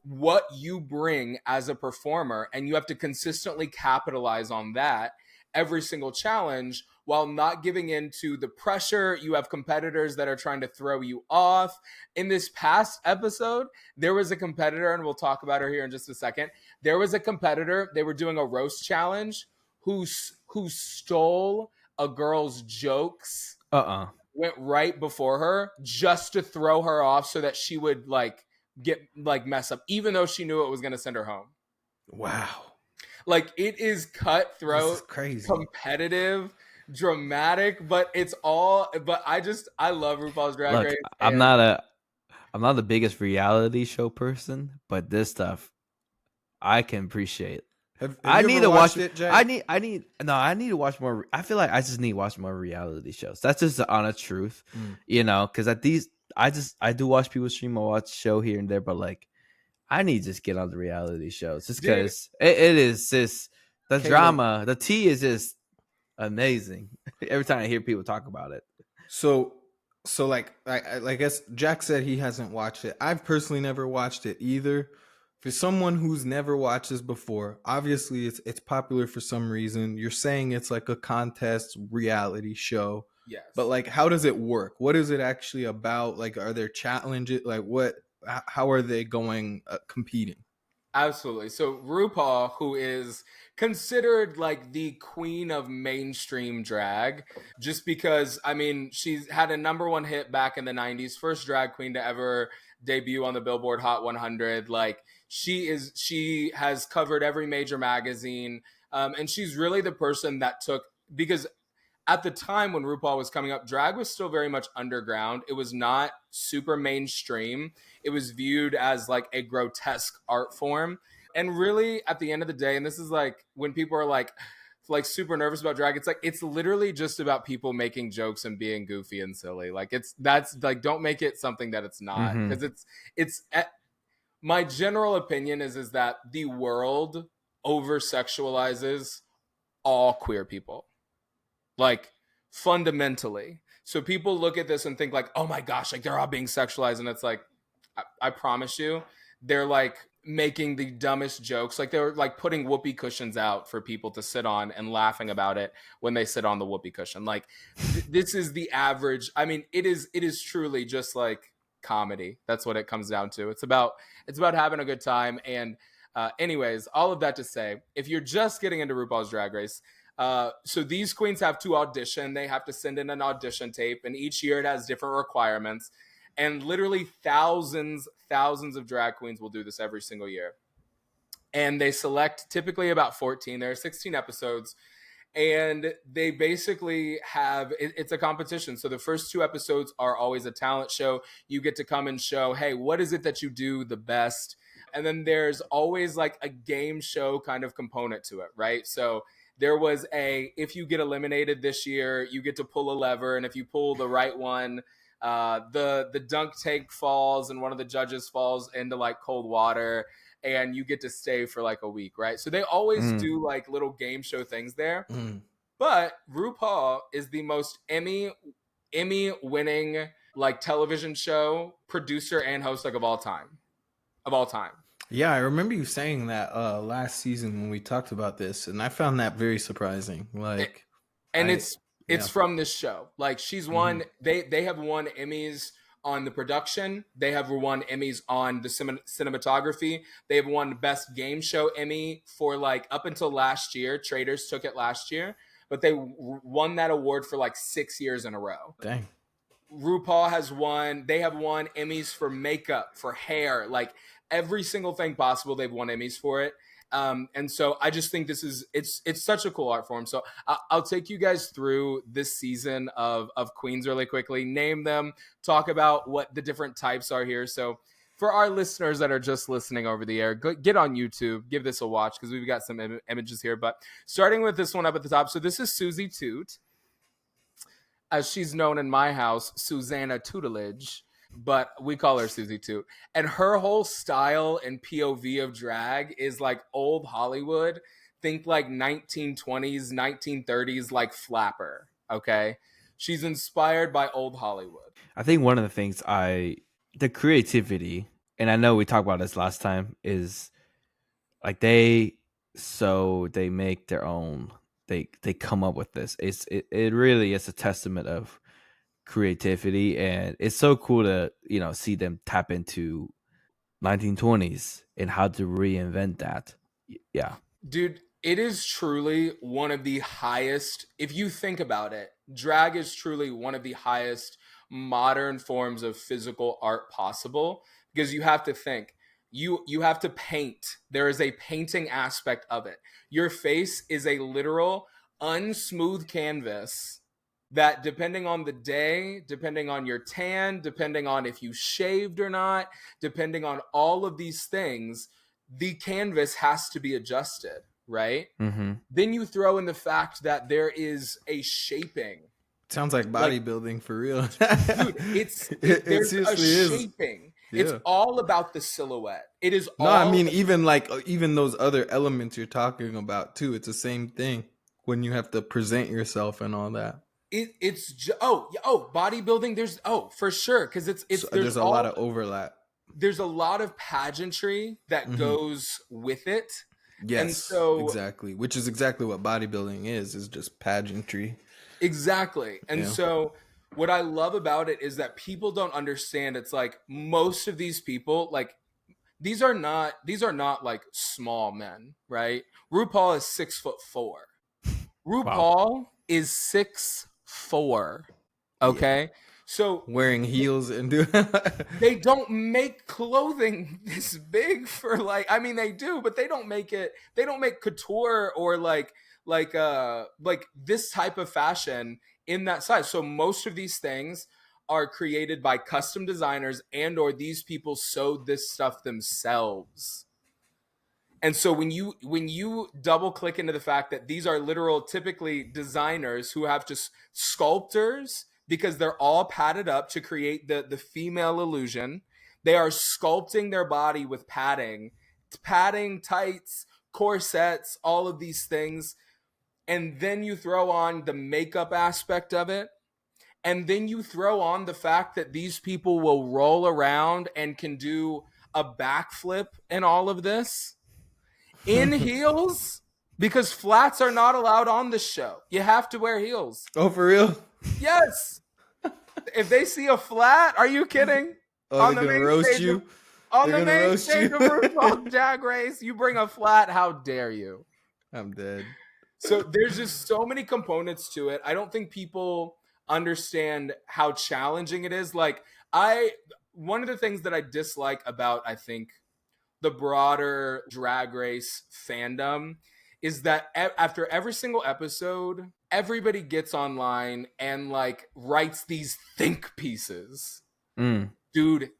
Speaker 1: what you bring as a performer, and you have to consistently capitalize on that every single challenge while not giving in to the pressure. You have competitors that are trying to throw you off. In this past episode, there was a competitor, and we'll talk about her here in just a second. There was a competitor, they were doing a roast challenge, who stole a girl's jokes, went right before her just to throw her off so that she would like mess up, even though she knew it was going to send her home.
Speaker 2: Wow.
Speaker 1: Like, it is cutthroat,
Speaker 2: this is crazy,
Speaker 1: competitive, dramatic, but it's all. But I love RuPaul's Drag Race.
Speaker 3: I'm not the biggest reality show person, but this stuff I can appreciate.
Speaker 2: I need to watch it, Jack?
Speaker 3: I need to watch more. I feel like I just need to watch more reality shows. That's just the honest truth, because at these, I do watch people stream. I watch show here and there, but like, I need to just get on the reality shows just because it is just the drama. The tea is just amazing. Every time I hear people talk about it.
Speaker 2: So like I guess Jack said he hasn't watched it. I've personally never watched it either. For someone who's never watched this before, obviously it's popular for some reason. You're saying it's like a contest reality show.
Speaker 1: Yes.
Speaker 2: But like, how does it work? What is it actually about? Like, are there challenges? Like, how are they going competing?
Speaker 1: Absolutely. So RuPaul, who is considered like the queen of mainstream drag, just because, I mean, she's had a #1 hit back in the 90s, first drag queen to ever debut on the Billboard Hot 100. Like she has covered every major magazine, and she's really the person that took, because at the time when RuPaul was coming up, drag was still very much underground. It was not super mainstream. It was viewed as like a grotesque art form. And really, at the end of the day, and this is like when people are like super nervous about drag, it's like it's literally just about people making jokes and being goofy and silly. Like that's like, don't make it something that it's not, because it's my general opinion is that the world over sexualizes all queer people, like fundamentally. So people look at this and think like, oh my gosh, like they're all being sexualized, and it's like, I promise you, they're like making the dumbest jokes. Like they're like putting whoopee cushions out for people to sit on and laughing about it when they sit on the whoopee cushion. Like this is the average. I mean, it is truly just like comedy. That's what it comes down to. It's about having a good time. And anyways, all of that to say, if you're just getting into RuPaul's Drag Race, so these queens have to audition. They have to send in an audition tape, and each year it has different requirements. And literally thousands of drag queens will do this every single year. And they select typically about 14. There are 16 episodes. And they basically have, it's a competition. So the first 2 episodes are always a talent show. You get to come and show, hey, what is it that you do the best? And then there's always like a game show kind of component to it, right? So there was if you get eliminated this year, you get to pull a lever. And if you pull the right one, the dunk tank falls and one of the judges falls into like cold water, and you get to stay for like a week, right? So they always do like little game show things there. But RuPaul is the most Emmy winning like television show producer and host like of all time.
Speaker 2: Yeah, I remember you saying that last season when we talked about this, and I found that very surprising. Like,
Speaker 1: it's from this show. Like she's won, they have won Emmys on the production. They have won Emmys on the cinematography. They have won Best Game Show Emmy for like up until last year. Traders took it last year, but they won that award for like 6 years in a row.
Speaker 2: Dang.
Speaker 1: RuPaul they have won Emmys for makeup, for hair, like every single thing possible. They've won Emmys for it. And so I just think it's such a cool art form. So I'll take you guys through this season of Queens really quickly, name them, talk about what the different types are here. So for our listeners that are just listening over the air, get on YouTube, give this a watch, because we've got some images here. But starting with this one up at the top. So this is Susie Toot, as she's known in my house, Susanna Tutelage, but we call her Susie Toot. And her whole style and POV of drag is like old Hollywood. Think like 1920s, 1930s, like Flapper, okay? She's inspired by old Hollywood.
Speaker 3: I think one of the things the creativity, and I know we talked about this last time, is like they make their own, they come up with this. It really is a testament of creativity, and it's so cool to see them tap into 1920s and how to reinvent that. Yeah,
Speaker 1: dude, it is truly one of the highest, if you think about it, drag is truly one of the highest modern forms of physical art possible, because you have to think, you have to paint. There is a painting aspect of it. Your face is a literal unsmooth canvas that, depending on the day, depending on your tan, depending on if you shaved or not, depending on all of these things, the canvas has to be adjusted, right? Then you throw in the fact that there is a shaping.
Speaker 2: Sounds like bodybuilding, for real.
Speaker 1: Dude, there's a shaping. Yeah. It's all about the silhouette. It is all.
Speaker 2: No, I mean, even those other elements you're talking about too. It's the same thing when you have to present yourself and all that.
Speaker 1: Bodybuilding. There's for sure, because there's
Speaker 2: a lot of overlap.
Speaker 1: There's a lot of pageantry that goes with it.
Speaker 2: Yes, and so exactly, which is exactly what bodybuilding is just pageantry.
Speaker 1: Exactly, and so what I love about it is that people don't understand. It's like most of these people, like these are not like small men, right? RuPaul is 6'4". RuPaul is 6'4". Okay, So
Speaker 2: wearing heels and do.
Speaker 1: they don't make clothing this big for like, I mean they do, but they don't make couture or like this type of fashion in that size. So most of these things are created by custom designers and or these people sewed this stuff themselves. And so when you double click into the fact that these are literal typically designers who have just sculptors, because they're all padded up to create the female illusion. They are sculpting their body with padding, tights, corsets, all of these things. And then you throw on the makeup aspect of it. And then you throw on the fact that these people will roll around and can do a backflip and all of this in heels, because flats are not allowed on the show. You have to wear heels.
Speaker 2: Oh, for real?
Speaker 1: Yes. If they see a flat, are you kidding?
Speaker 2: Oh, they're gonna roast you.
Speaker 1: On the main stage of RuPaul Drag Race, you bring a flat. How dare you?
Speaker 2: I'm dead.
Speaker 1: So there's just so many components to it. I don't think people understand how challenging it is. Like one of the things that I dislike about, I think, the broader Drag Race fandom is that after every single episode, everybody gets online and like writes these think pieces. Dude,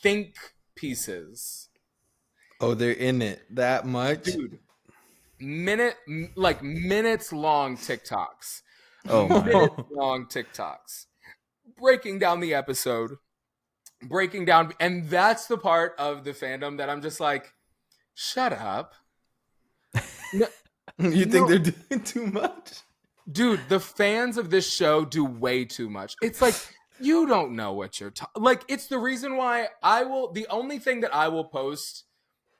Speaker 1: think pieces.
Speaker 2: Oh, they're in it that much?
Speaker 1: Dude, minutes long TikToks.
Speaker 3: Oh my.
Speaker 1: Minutes long TikToks. Breaking down the episode. And that's the part of the fandom that I'm just like, shut up. No,
Speaker 2: you think they're doing too much?
Speaker 1: Dude, the fans of this show do way too much. It's like, you don't know what you're talking. Like, it's the reason why the only thing that I will post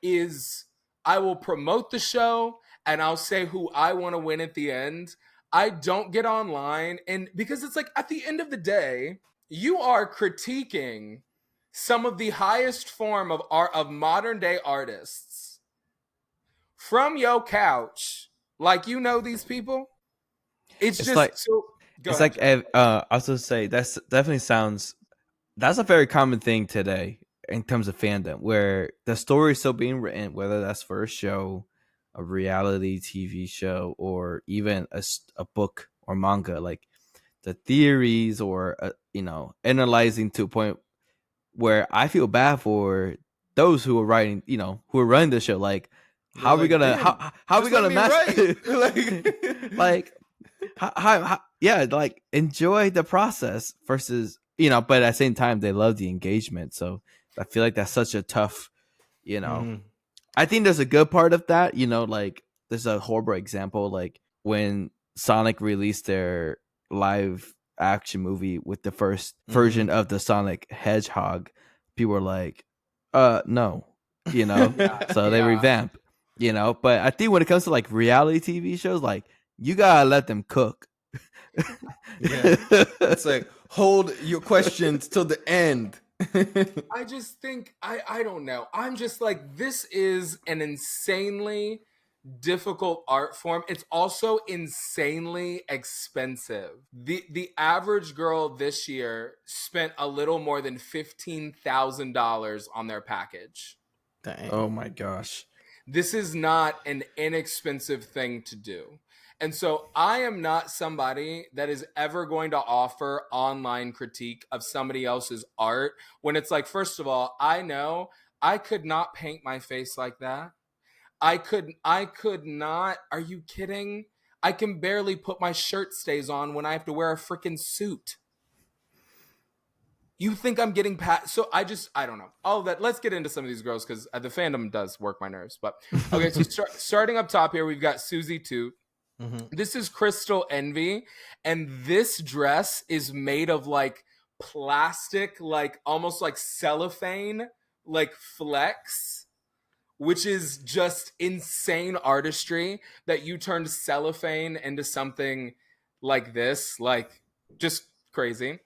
Speaker 1: is I will promote the show and I'll say who I want to win at the end. I don't get online, and because it's like, at the end of the day, you are critiquing some of the highest form of art of modern day artists from your couch. Like, you know these people. It's just
Speaker 3: like,
Speaker 1: so.
Speaker 3: It's ahead, like I was gonna say that's a very common thing today in terms of fandom, where the story is still being written, whether that's for a show, a reality TV show, or even a book or manga. Like the theories or analyzing to a point where I feel bad for those who are writing, who are running the show. Like, how are we gonna how are we gonna master? like yeah, like enjoy the process versus but at the same time they love the engagement. So I feel like that's such a tough, I think there's a good part of that, like there's a horrible example, like when Sonic released their live action movie with the first version of the Sonic Hedgehog, people were like, no, so they revamp, but I think when it comes to like reality TV shows, like you gotta let them cook.
Speaker 2: Yeah, it's like, hold your questions till the end.
Speaker 1: I just think I don't know. I'm just like, this is an insanely difficult art form. It's also insanely expensive. The average girl this year spent a little more than $15,000 on their package.
Speaker 2: Dang.
Speaker 3: Oh my gosh.
Speaker 1: This is not an inexpensive thing to do. And so I am not somebody that is ever going to offer online critique of somebody else's art when it's like, first of all, I know I could not paint my face like that. I could not. Are you kidding? I can barely put my shirt stays on when I have to wear a freaking suit. You think I'm getting so I don't know. All of that. Let's get into some of these girls because the fandom does work my nerves. But okay, so starting up top here, we've got Susie Toot. Mm-hmm. This is Crystal Envy, and this dress is made of like plastic, like almost like cellophane, like flex, which is just insane artistry that you turned cellophane into something like this, like just crazy.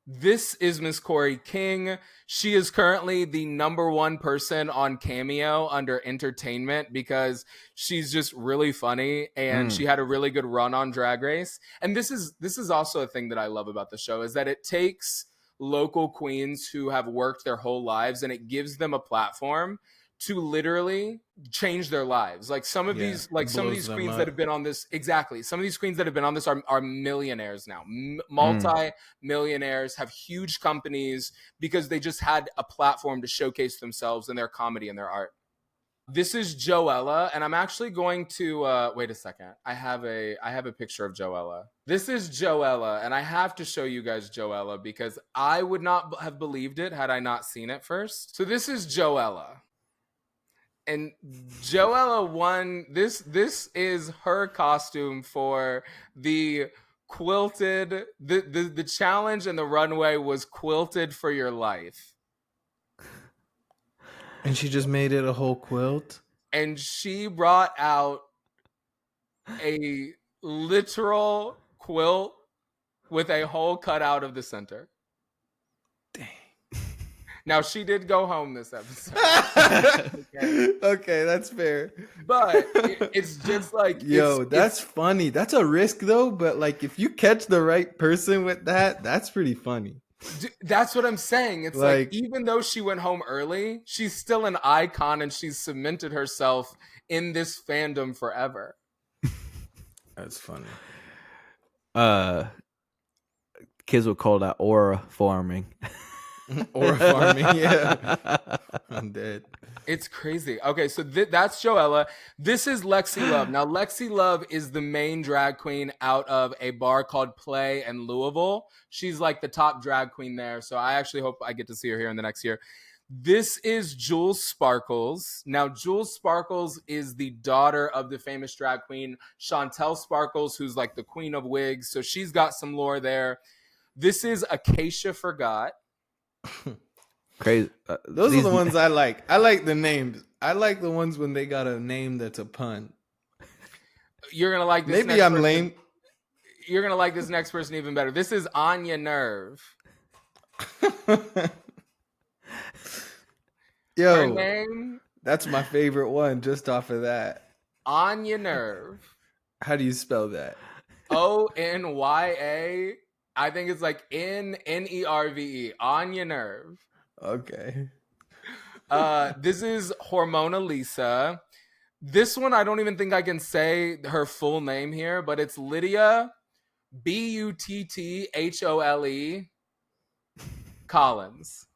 Speaker 1: This is Miss Corey King. She is currently the #1 person on Cameo under entertainment because she's just really funny and she had a really good run on Drag Race. And this is also a thing that I love about the show, is that it takes local queens who have worked their whole lives and it gives them a platform to literally change their lives. Like some of these queens that have been on this, exactly. Some of these queens that have been on this are millionaires now, multi-millionaires, have huge companies because they just had a platform to showcase themselves and their comedy and their art. This is Joella, and I'm actually going to wait a second. I have a picture of Joella. This is Joella, and I have to show you guys Joella because I would not have believed it had I not seen it first. So this is Joella. And Joella won this. This is her costume for the quilted. The challenge and the runway was quilted for your life.
Speaker 2: And she just made it a whole quilt.
Speaker 1: And she brought out a literal quilt with a hole cut out of the center.
Speaker 2: Dang.
Speaker 1: Now, she did go home this episode.
Speaker 2: Okay, that's fair.
Speaker 1: But it's just like...
Speaker 2: That's funny. That's a risk, though. But like, if you catch the right person with that, that's pretty funny.
Speaker 1: That's what I'm saying. It's like, even though she went home early, she's still an icon and she's cemented herself in this fandom forever.
Speaker 2: That's funny.
Speaker 3: Kids would call that aura farming.
Speaker 2: Aura farming, yeah. I'm dead.
Speaker 1: It's crazy. Okay, so that's Joella. This is Lexi Love. Now, Lexi Love is the main drag queen out of a bar called Play in Louisville. She's like the top drag queen there. So I actually hope I get to see her here in the next year. This is Jules Sparkles. Now, Jules Sparkles is the daughter of the famous drag queen Chantel Sparkles, who's like the queen of wigs. So she's got some lore there. This is Acacia Forgot.
Speaker 3: Crazy.
Speaker 2: Those are the ones I like. I like the names. I like the ones when they got a name that's a pun.
Speaker 1: You're gonna like this.
Speaker 2: Maybe I'm lame.
Speaker 1: You're gonna like this next person even better. This is Anya Nerve.
Speaker 2: Yo,
Speaker 1: her name.
Speaker 2: That's my favorite one. Just off of that,
Speaker 1: Anya Nerve.
Speaker 2: How do you spell that?
Speaker 1: Onya. I think it's like Nerve. Anya Nerve.
Speaker 2: Okay.
Speaker 1: This is Hormona Lisa. This one, I don't even think I can say her full name here, but it's Lydia Butthole Collins.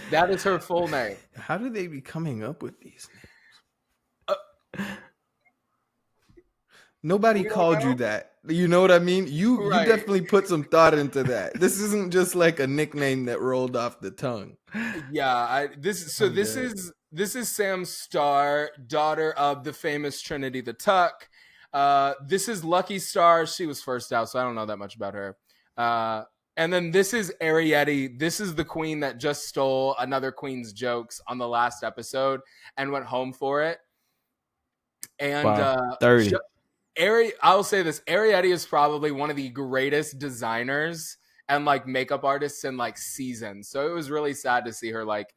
Speaker 1: That is her full name.
Speaker 2: How do they be coming up with these names? Nobody called you that. You know what I mean? You definitely put some thought into that. This isn't just like a nickname that rolled off the tongue.
Speaker 1: Yeah, this is Sam Starr, daughter of the famous Trinity the Tuck. This is Lucky Star. She was first out, so I don't know that much about her. And then this is Arietti. This is the queen that just stole another queen's jokes on the last episode and went home for it. And
Speaker 3: wow. 30.
Speaker 1: I'll say this: Arietti is probably one of the greatest designers and like makeup artists in like seasons. So it was really sad to see her like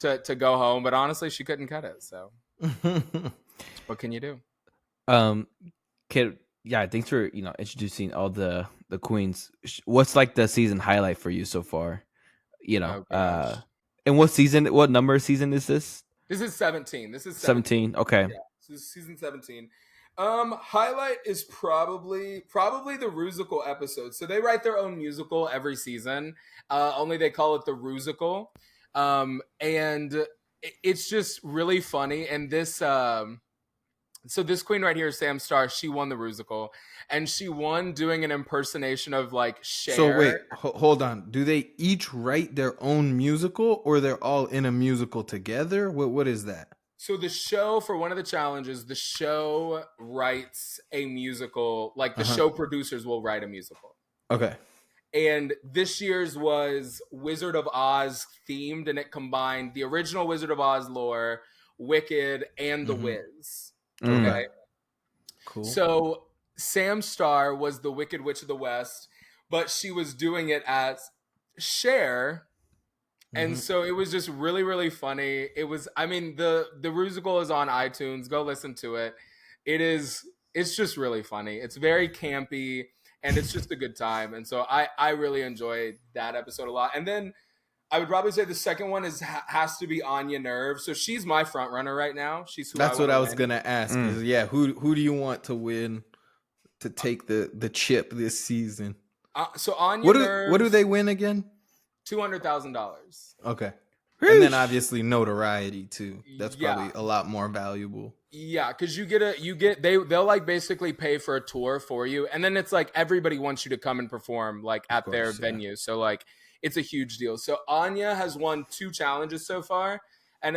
Speaker 1: to go home, but honestly, she couldn't cut it. So what can you do?
Speaker 3: Kid, yeah, thanks for introducing all the queens. What's like the season highlight for you so far? And what number season is this?
Speaker 1: This is 17. This is
Speaker 3: 17. Okay.
Speaker 1: Yeah, this is season 17. Highlight is probably the Rusical episode. So they write their own musical every season. Only they call it the Rusical. And it's just really funny. And this, so this queen right here, Sam Starr, she won the Rusical, and she won doing an impersonation of like Cher.
Speaker 2: So wait, hold on. Do they each write their own musical, or they're all in a musical together? What is that?
Speaker 1: So the show, for one of the challenges, the show writes a musical, like the show producers will write a musical. Okay. And this year's was Wizard of Oz themed, and it combined the original Wizard of Oz lore, Wicked, and The Wiz. Okay. Cool. So Sam Starr was the Wicked Witch of the West. but she was doing it as Cher. And so it was just really, really funny. It was, I mean, the musical is on iTunes. Go listen to it. It's just really funny. It's very campy and it's just a good time. And so I really enjoyed that episode a lot. And then I would probably say the second one has to be Anya Nerve. So she's my front runner right now. She's who
Speaker 2: That's what I was
Speaker 1: win.
Speaker 2: gonna ask. Yeah, who do you want to win to take the chip this season?
Speaker 1: So Anya Nerve.
Speaker 2: What do they win again?
Speaker 1: $200,000.
Speaker 2: Okay. And then obviously notoriety too. That's probably a lot more valuable.
Speaker 1: Yeah, because they'll like basically pay for a tour for you, and then it's like everybody wants you to come and perform like at their venue. So like it's a huge deal. So Anya has won 2 challenges so far, and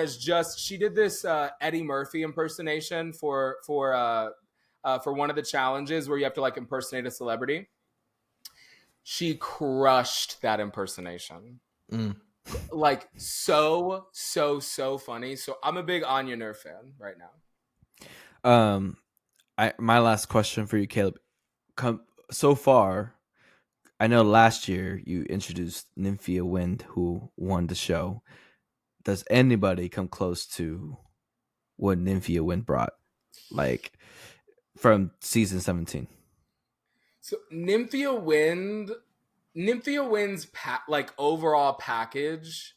Speaker 1: she did this Eddie Murphy impersonation for one of the challenges where you have to like impersonate a celebrity. She crushed that impersonation. Like so funny. So I'm a big Anya Nerve fan right now.
Speaker 3: My last question for you, Caleb. So far, I know last year you introduced Nymphia Wind, who won the show. Does anybody come close to what Nymphia Wind brought, like from season 17?
Speaker 1: So Nymphia Wind's like overall package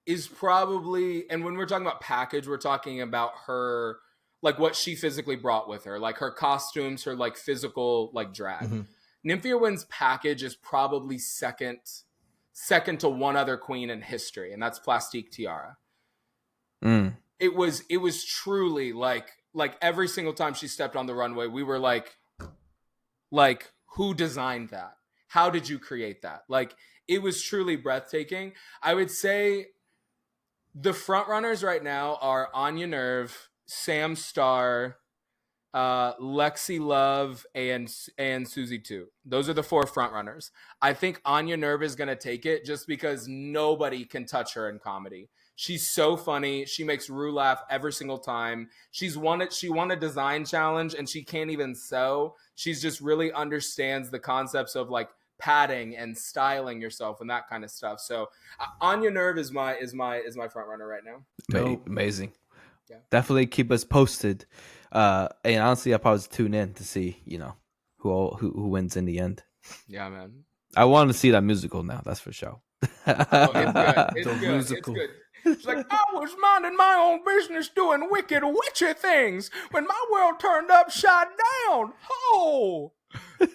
Speaker 1: is probably, and when we're talking about package, we're talking about her, like what she physically brought with her, like her costumes, her like physical like drag. Nymphia Wind's package is probably second to one other queen in history, and that's Plastique Tiara. It was truly like every single time she stepped on the runway, we were like who designed that? How did you create that? Like it was truly breathtaking. I would say the front runners right now are Anya Nerve, Sam Starr, Lexi Love, and Susie 2. Those are the 4 front runners. I think Anya Nerve is going to take it just because nobody can touch her in comedy. She's so funny. She makes Rue laugh every single time. She won a design challenge and she can't even sew. She's just really understands the concepts of like padding and styling yourself and that kind of stuff. So Anya Nerve is my front runner right now.
Speaker 3: Amazing.
Speaker 1: Yeah.
Speaker 3: Definitely keep us posted. And honestly, I'll probably tune in to see, who wins in the end.
Speaker 1: Yeah, man.
Speaker 3: I want to see that musical now. That's for sure.
Speaker 1: It's good. It's like, I was minding my own business doing wicked witchy things when my world turned upside down. Oh!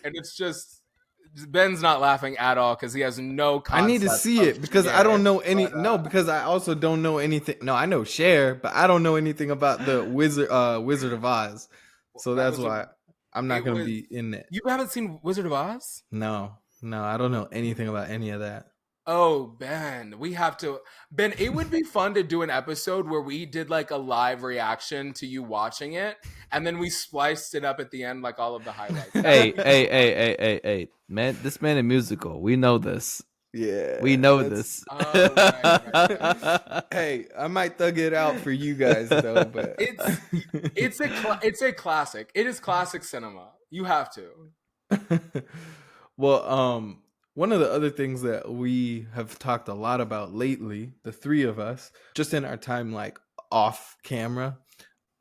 Speaker 1: And it's just, Ben's not laughing at all because he has no concept.
Speaker 2: I need to see it because I don't know because I also don't know anything. No, I know Cher, but I don't know anything about the Wizard of Oz. So that's why I'm not going to be in it.
Speaker 1: You haven't seen Wizard of Oz?
Speaker 2: No, I don't know anything about any of that.
Speaker 1: Oh, Ben, we have to. Ben, it would be fun to do an episode where we did like a live reaction to you watching it, and then we spliced it up at the end, like all of the highlights.
Speaker 3: Hey, man! This man is musical. We know this.
Speaker 2: Yeah,
Speaker 3: we know this.
Speaker 1: Oh, right.
Speaker 2: Hey, I might thug it out for you guys though, but
Speaker 1: it's a classic. It is classic cinema. You have to.
Speaker 2: Well, one of the other things that we have talked a lot about lately, the 3 of us, just in our time like off camera,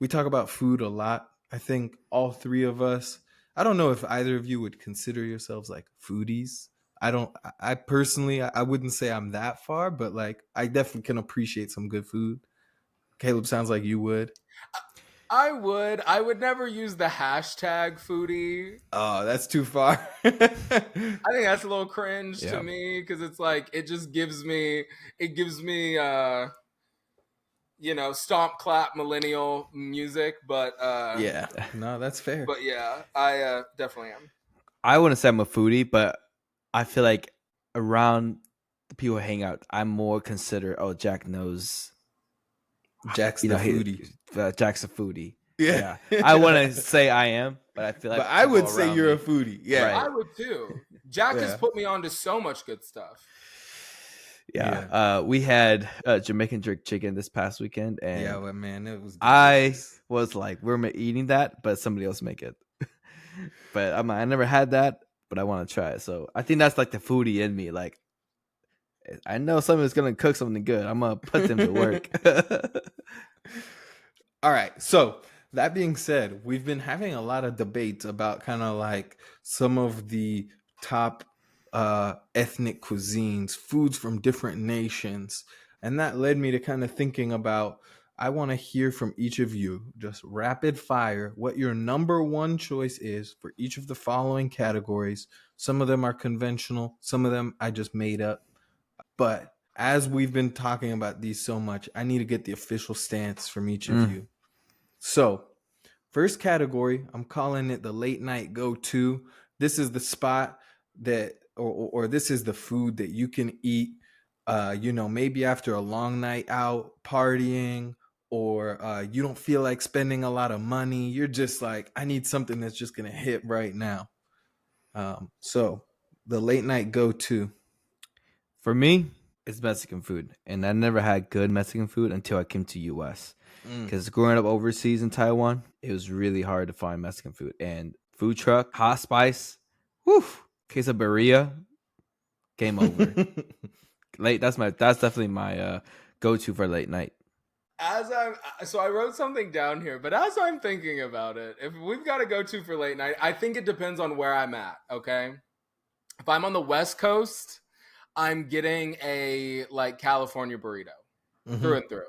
Speaker 2: we talk about food a lot. I think all 3 of us, I don't know if either of you would consider yourselves like foodies. I personally, I wouldn't say I'm that far, but like I definitely can appreciate some good food. Caleb, sounds like you would.
Speaker 1: I would never use the hashtag foodie.
Speaker 2: Oh, that's too far.
Speaker 1: I think that's a little cringe to me because it's like it gives me stomp clap millennial music, but
Speaker 2: yeah, no, that's fair.
Speaker 1: But yeah, I definitely am.
Speaker 3: I wouldn't say I'm a foodie, but I feel like around the people who hang out, I'm more considered. Oh, Jack knows.
Speaker 2: Jack's the foodie.
Speaker 3: Jack's a foodie.
Speaker 2: Yeah.
Speaker 3: I wouldn't say I am, but I feel like.
Speaker 2: But I would say you're a foodie. Yeah,
Speaker 1: right. I would too. Jack has put me on to so much good stuff.
Speaker 3: Yeah. We had Jamaican jerk chicken this past weekend, and
Speaker 2: but man, it was. Delicious.
Speaker 3: I was like, "We're eating that," but somebody else make it. But I never had that. but I want to try it. So I think that's like the foodie in me. Like, I know someone's gonna cook something good. I'm gonna put them to work.
Speaker 2: All right. So that being said, we've been having a lot of debates about kind of like some of the top ethnic cuisines, foods from different nations. And that led me to kind of thinking about I want to hear from each of you, just rapid fire, what your number one choice is for each of the following categories. Some of them are conventional, some of them I just made up. But as we've been talking about these so much, I need to get the official stance from each of you. So, first category, I'm calling it the late night go-to. This is the spot that, or this is the food that you can eat, maybe after a long night out partying, or you don't feel like spending a lot of money. You're just like, I need something that's just gonna hit right now. So, the late night go-to.
Speaker 3: For me, it's Mexican food, and I never had good Mexican food until I came to US. Because growing up overseas in Taiwan, it was really hard to find Mexican food. And food truck, hot spice, whew, quesadilla, game over. That's definitely my go-to for late night.
Speaker 1: I wrote something down here, but as I'm thinking about it, if we've got to go to for late night, I think it depends on where I'm at. Okay, if I'm on the West Coast, I'm getting a like California burrito through and through.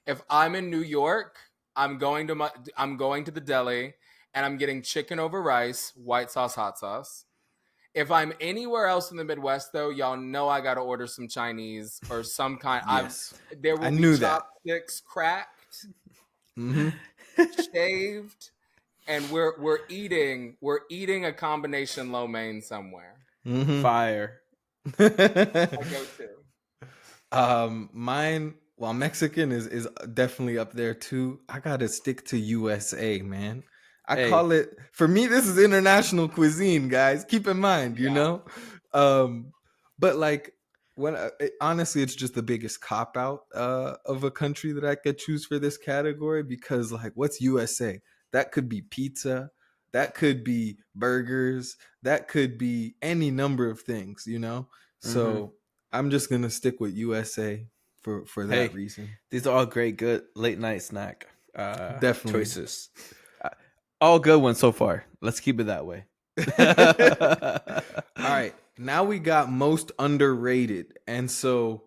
Speaker 1: If I'm in New York, I'm going to the deli and I'm getting chicken over rice, white sauce, hot sauce. If I'm anywhere else in the Midwest, though, y'all know I got to order some Chinese or some kind.
Speaker 2: Yes,
Speaker 1: there will
Speaker 2: I
Speaker 1: be
Speaker 2: knew that.
Speaker 1: chopsticks cracked, shaved, and we're eating a combination lo mein somewhere.
Speaker 3: Fire.
Speaker 1: I go to.
Speaker 2: Mine. Well, Mexican is definitely up there too. I gotta stick to USA, man. Call it, for me, this is international cuisine, guys. Keep in mind, you know. But like honestly, it's just the biggest cop out of a country that I could choose for this category, because like, what's USA? That could be pizza, that could be burgers, that could be any number of things, you know. So I'm just gonna stick with USA for that reason.
Speaker 3: These are all great, good late night snack
Speaker 2: Definitely
Speaker 3: choices. All good ones so far. Let's keep it that way.
Speaker 2: All right, now we got most underrated, and so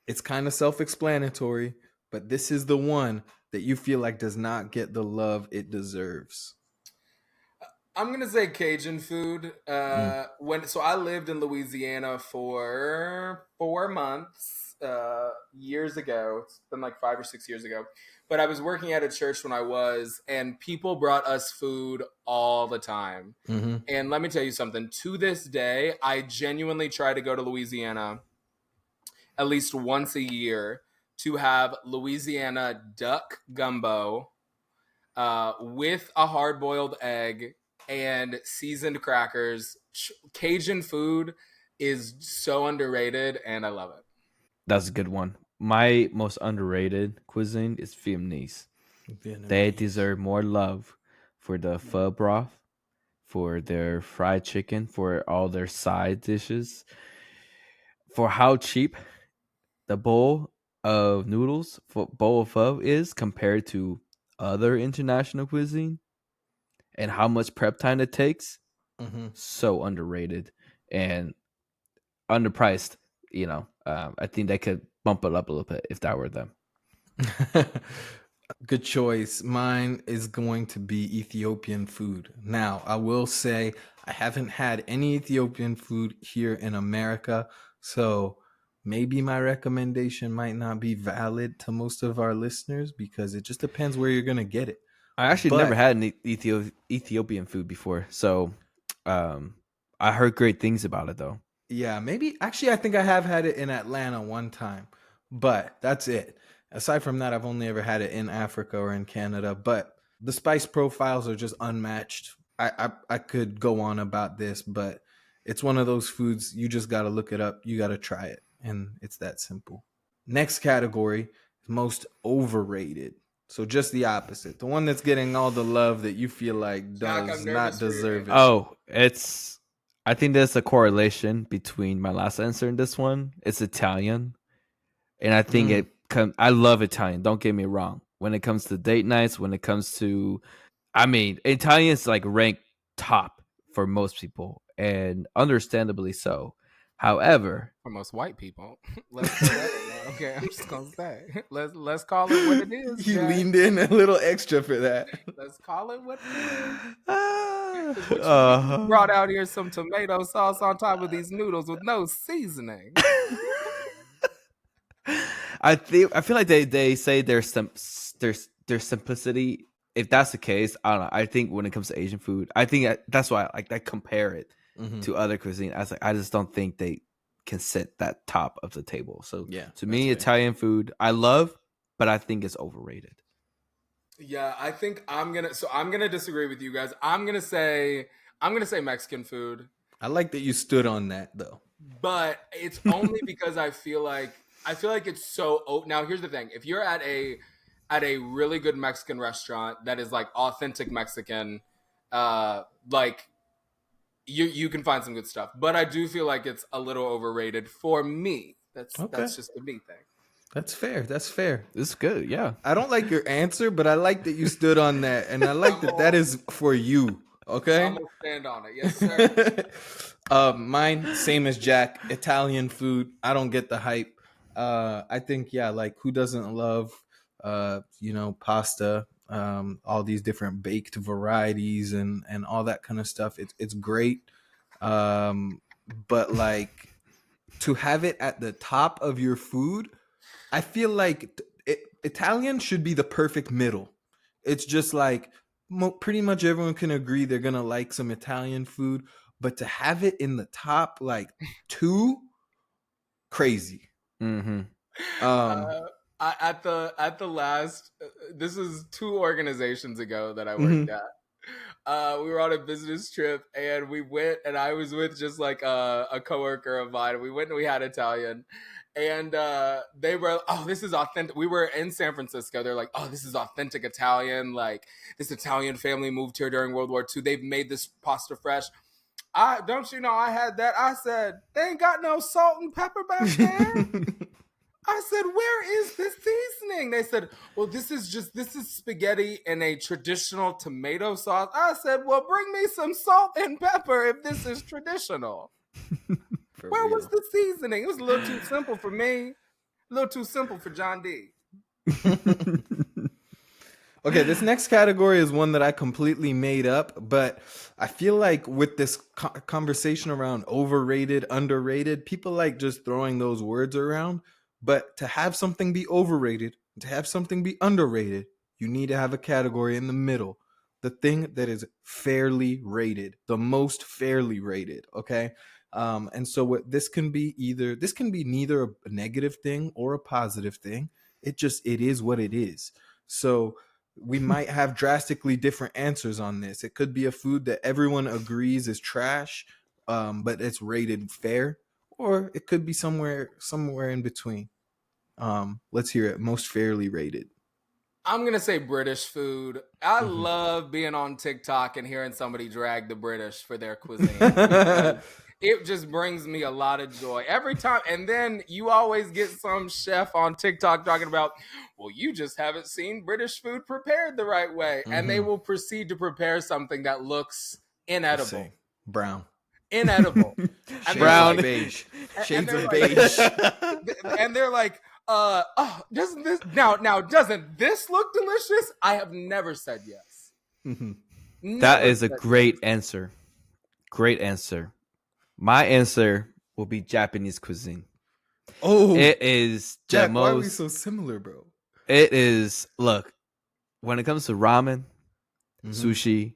Speaker 2: it's kind of self-explanatory, but this is the one that you feel like does not get the love it deserves.
Speaker 1: I'm gonna say Cajun food. So I lived in Louisiana for 4 months years ago. It's been like 5 or 6 years ago. But I was working at a church when I was, and people brought us food all the time. And let me tell you something. To this day, I genuinely try to go to Louisiana at least once a year to have Louisiana duck gumbo with a hard-boiled egg and seasoned crackers. Cajun food is so underrated, and I love it.
Speaker 3: That's a good one. My most underrated cuisine is Vietnamese. They deserve more love for the pho broth, for their fried chicken, for all their side dishes, for how cheap the bowl of noodles, bowl of pho is compared to other international cuisine, and how much prep time it takes. So underrated and underpriced. I think they could bump it up a little bit if that were them.
Speaker 2: Good choice. Mine is going to be Ethiopian food. Now, I will say I haven't had any Ethiopian food here in America, so maybe my recommendation might not be valid to most of our listeners, because it just depends where you're going to get it.
Speaker 3: I actually never had an Ethiopian food before, so I heard great things about it, though.
Speaker 2: Yeah, maybe. Actually, I think I have had it in Atlanta one time, but that's it. Aside from that, I've only ever had it in Africa or in Canada, but the spice profiles are just unmatched. I could go on about this, but it's one of those foods you just got to look it up. You got to try it, and it's that simple. Next category, most overrated. So just the opposite. The one that's getting all the love that you feel like does not deserve it.
Speaker 3: Oh, it's I think there's a correlation between my last answer and this one. It's Italian, and I think I love Italian. Don't get me wrong. When it comes to date nights, when it comes to, Italian's like ranked top for most people, and understandably so. However,
Speaker 1: For most white people, okay, I'm just gonna say, let's call it what it is.
Speaker 2: He
Speaker 1: Jack.
Speaker 2: leaned in a little extra for that.
Speaker 1: Let's call it what it is. You brought out here some tomato sauce on top of these noodles with no seasoning.
Speaker 3: I feel like they say there's simplicity. If that's the case, I don't know. I think when it comes to Asian food, I think that's why I compare it to other cuisine. I just don't think they can sit that top of the table. So to me, Italian food I love, but I think it's overrated.
Speaker 1: Yeah, I think I'm gonna disagree with you guys. I'm gonna say Mexican food.
Speaker 2: I like that you stood on that though.
Speaker 1: But it's only because I feel like it's so. Now here's the thing: if you're at a really good Mexican restaurant that is like authentic Mexican, like you can find some good stuff. But I do feel like it's a little overrated for me. That's just a me thing.
Speaker 2: That's fair. That's fair.
Speaker 3: It's good. Yeah.
Speaker 2: I don't like your answer, but I like that you stood on that, and I like that is for you. Okay.
Speaker 1: I'm gonna stand on it. Yes, sir.
Speaker 2: Mine, same as Jack. Italian food. I don't get the hype. I think like who doesn't love pasta, all these different baked varieties and all that kind of stuff. It's great. But like to have it at the top of your food, I feel like Italian should be the perfect middle. It's just like pretty much everyone can agree they're gonna like some Italian food, but to have it in the top like 2, crazy.
Speaker 3: Mm-hmm.
Speaker 1: At the last, this is 2 organizations ago that I worked at. We were on a business trip and we went, and I was with just like a coworker of mine. We went and we had Italian, and they were, oh, this is authentic. We were in San Francisco. They're like, oh, this is authentic Italian. Like this Italian family moved here during World War II. They've made this pasta fresh. Don't you know I had that? I said, they ain't got no salt and pepper back there. I said, where is the seasoning? They said, well, this is spaghetti and a traditional tomato sauce. I said, well, bring me some salt and pepper if this is traditional. Where was the seasoning? It was a little too simple for me. A little too simple for John D.
Speaker 2: Okay, this next category is one that I completely made up, but I feel like with this conversation around overrated, underrated, people like just throwing those words around. But to have something be overrated, to have something be underrated, you need to have a category in the middle. The thing that is fairly rated, the most fairly rated, okay? And so what this can be neither a negative thing or a positive thing. It is what it is. So we might have drastically different answers on this. It could be a food that everyone agrees is trash, but it's rated fair. Or it could be somewhere in between. Let's hear it. Most fairly rated.
Speaker 1: I'm going to say British food. I love being on TikTok and hearing somebody drag the British for their cuisine. It just brings me a lot of joy every time. And then you always get some chef on TikTok talking about, well, you just haven't seen British food prepared the right way. And they will proceed to prepare something that looks inedible.
Speaker 2: Brown.
Speaker 1: Inedible.
Speaker 2: Brown. Beige. Shades of beige.
Speaker 1: And they're like, doesn't this look delicious? I have never said yes.
Speaker 3: That is a great answer. Great answer. My answer will be Japanese cuisine.
Speaker 2: Oh,
Speaker 3: it is
Speaker 2: Jack. Why are we so similar, bro?
Speaker 3: It is. Look, when it comes to ramen, sushi,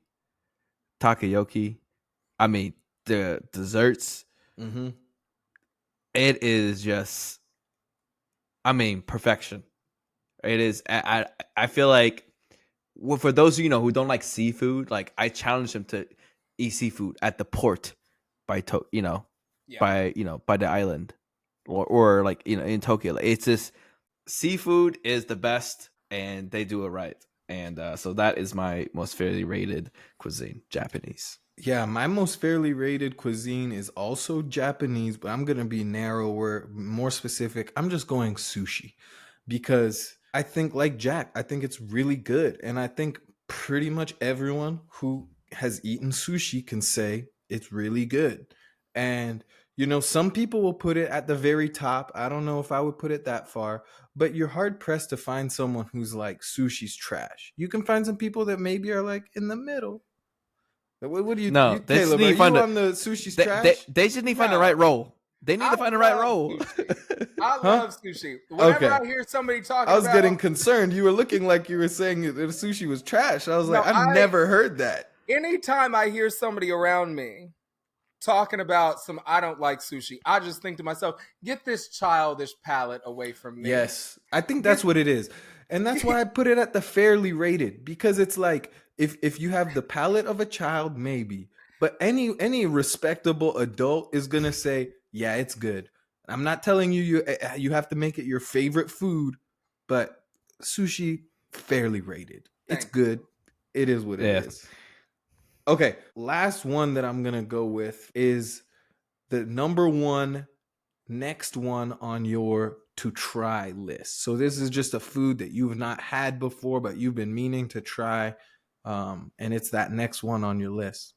Speaker 3: takoyaki, I mean the desserts. It is just, perfection. It is. I feel like, well, for those of you who don't like seafood, like I challenge them to eat seafood at the port by the island, or like in Tokyo. Like, it's just, seafood is the best, and they do it right. And so that is my most fairly rated cuisine, Japanese.
Speaker 2: Yeah, my most fairly rated cuisine is also Japanese, but I'm going to be narrower, more specific. I'm just going sushi because I think, like Jack, I think it's really good. And I think pretty much everyone who has eaten sushi can say it's really good. And, some people will put it at the very top. I don't know if I would put it that far, but you're hard pressed to find someone who's like, sushi's trash. You can find some people that maybe are like in the middle. What do
Speaker 3: No, they just
Speaker 2: Caleb?
Speaker 3: need
Speaker 2: Are
Speaker 3: to find
Speaker 2: you on the sushi's trash?
Speaker 3: they just need to find the
Speaker 1: No,
Speaker 3: right role. They need
Speaker 1: I
Speaker 3: to find the right
Speaker 1: love
Speaker 3: role.
Speaker 1: sushi. I
Speaker 2: Huh?
Speaker 1: love sushi. Whenever
Speaker 2: Okay.
Speaker 1: I hear somebody talking
Speaker 2: I was
Speaker 1: about,
Speaker 2: getting concerned. You were looking like you were saying that the sushi was trash. I was
Speaker 1: no,
Speaker 2: like, I've never heard that.
Speaker 1: anytime I hear somebody around me talking about I don't like sushi, I just think to myself, get this childish palate away from me.
Speaker 2: Yes, I think that's what it is. And that's why I put it at the fairly rated, because it's like if you have the palate of a child, maybe, but any respectable adult is gonna say, yeah, it's good. I'm not telling you have to make it your favorite food, but sushi fairly rated. It's
Speaker 1: Thank you.
Speaker 2: good. It is what it
Speaker 3: Yeah.
Speaker 2: is. Okay, last one that I'm gonna go with is the number one next one on your to try list. So this is just a food that you've not had before, but you've been meaning to try. And it's that next one on your list.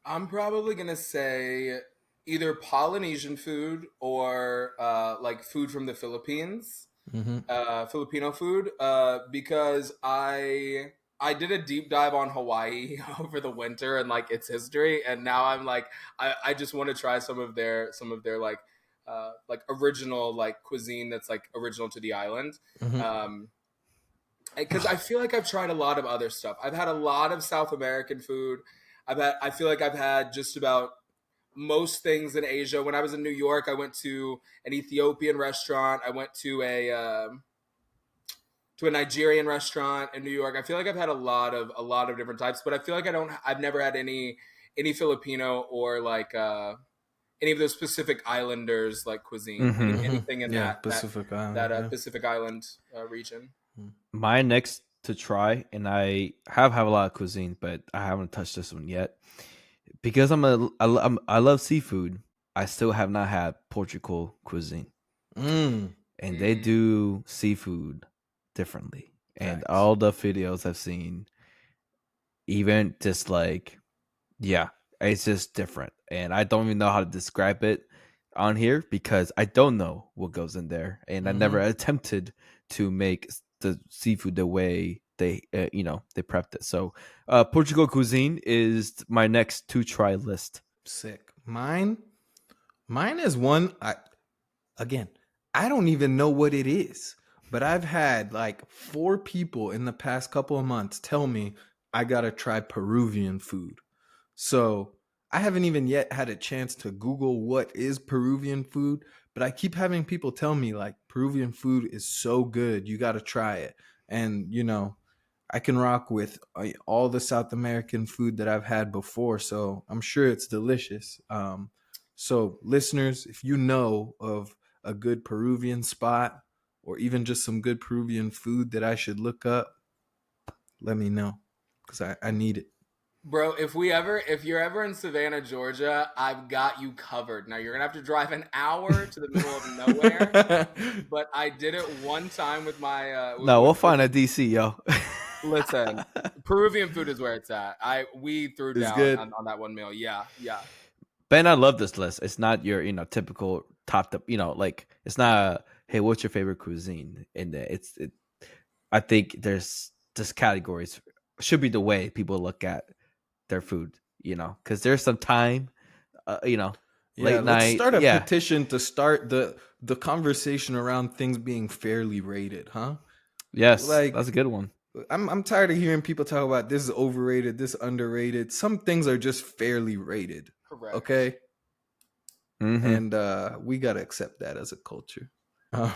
Speaker 1: I'm probably gonna say either Polynesian food or like food from the Philippines,
Speaker 2: Mm-hmm.
Speaker 1: Filipino food, because I did a deep dive on Hawaii over the winter and like its history, and now I'm like I just want to try some of their like original like cuisine that's like original to the island.
Speaker 2: Mm-hmm.
Speaker 1: Because I feel like I've tried a lot of other stuff. I've had a lot of South American food. I feel like I've had just about most things in Asia. When I was in New York, I went to an Ethiopian restaurant. I went to a Nigerian restaurant in New York. I feel like I've had a lot of different types, but I feel like I've never had any Filipino or like any of those Pacific Islanders like cuisine. Anything in
Speaker 2: Yeah,
Speaker 1: that
Speaker 2: Pacific
Speaker 1: that
Speaker 2: Island. Yeah.
Speaker 1: Pacific Island region.
Speaker 3: My next to try, and I have a lot of cuisine, but I haven't touched this one yet because I love seafood. I still have not had Portugal cuisine,
Speaker 2: Mm,
Speaker 3: and they do seafood differently. And
Speaker 2: facts.
Speaker 3: all the videos I've seen, even just like, yeah, it's just different, and I don't even know how to describe it on here because I don't know what goes in there, and I never attempted to make the seafood the way they they prepped it. So Portugal cuisine is my next to try list.
Speaker 2: Sick. Mine is one again, I don't even know what it is, but I've had like 4 people in the past couple of months tell me I got to try Peruvian food. So, I haven't even yet had a chance to Google what is Peruvian food, but I keep having people tell me like Peruvian food is so good, you got to try it. And, I can rock with all the South American food that I've had before, so I'm sure it's delicious. So listeners, if you know of a good Peruvian spot or even just some good Peruvian food that I should look up, let me know because I need it.
Speaker 1: Bro, if you're ever in Savannah, Georgia, I've got you covered. Now you're gonna have to drive an hour to the middle of nowhere, but I did it one time with my.
Speaker 3: No, we'll find a DC, yo.
Speaker 1: Listen, Peruvian food is where it's at. We threw
Speaker 2: It's
Speaker 1: down
Speaker 2: good.
Speaker 1: on that one meal. Yeah, yeah.
Speaker 3: Ben, I love this list. It's not your typical top, like it's not hey, what's your favorite cuisine? And I think there's just categories should be the way people look at their food, because there's some time,
Speaker 2: Yeah,
Speaker 3: late
Speaker 2: let's
Speaker 3: night.
Speaker 2: start a
Speaker 3: Yeah.
Speaker 2: petition to start the conversation around things being fairly rated, huh?
Speaker 3: Yes,
Speaker 2: Like
Speaker 3: that's a good one.
Speaker 2: I'm tired of hearing people talk about this is overrated, this underrated. Some things are just fairly rated.
Speaker 1: Correct.
Speaker 2: Okay?
Speaker 3: Mm-hmm.
Speaker 2: And we got to accept that as a culture. Uh,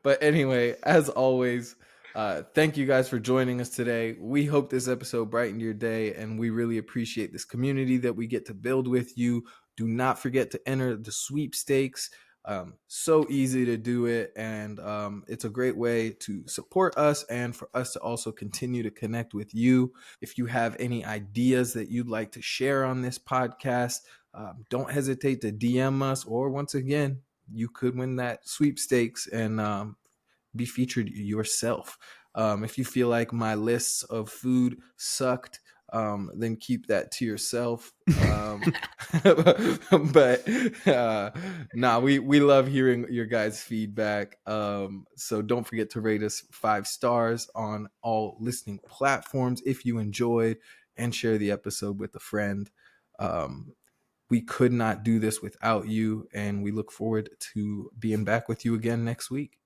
Speaker 2: but anyway, as always, thank you guys for joining us today. We hope this episode brightened your day, and we really appreciate this community that we get to build with you. Do not forget to enter the sweepstakes. So easy to do it, and it's a great way to support us and for us to also continue to connect with you. If you have any ideas that you'd like to share on this podcast, don't hesitate to DM us, or once again, you could win that sweepstakes and be featured yourself. If you feel like my lists of food sucked, then keep that to yourself. But we love hearing your guys' feedback. So don't forget to rate us 5 stars on all listening platforms if you enjoyed, and share the episode with a friend. We could not do this without you, and we look forward to being back with you again next week.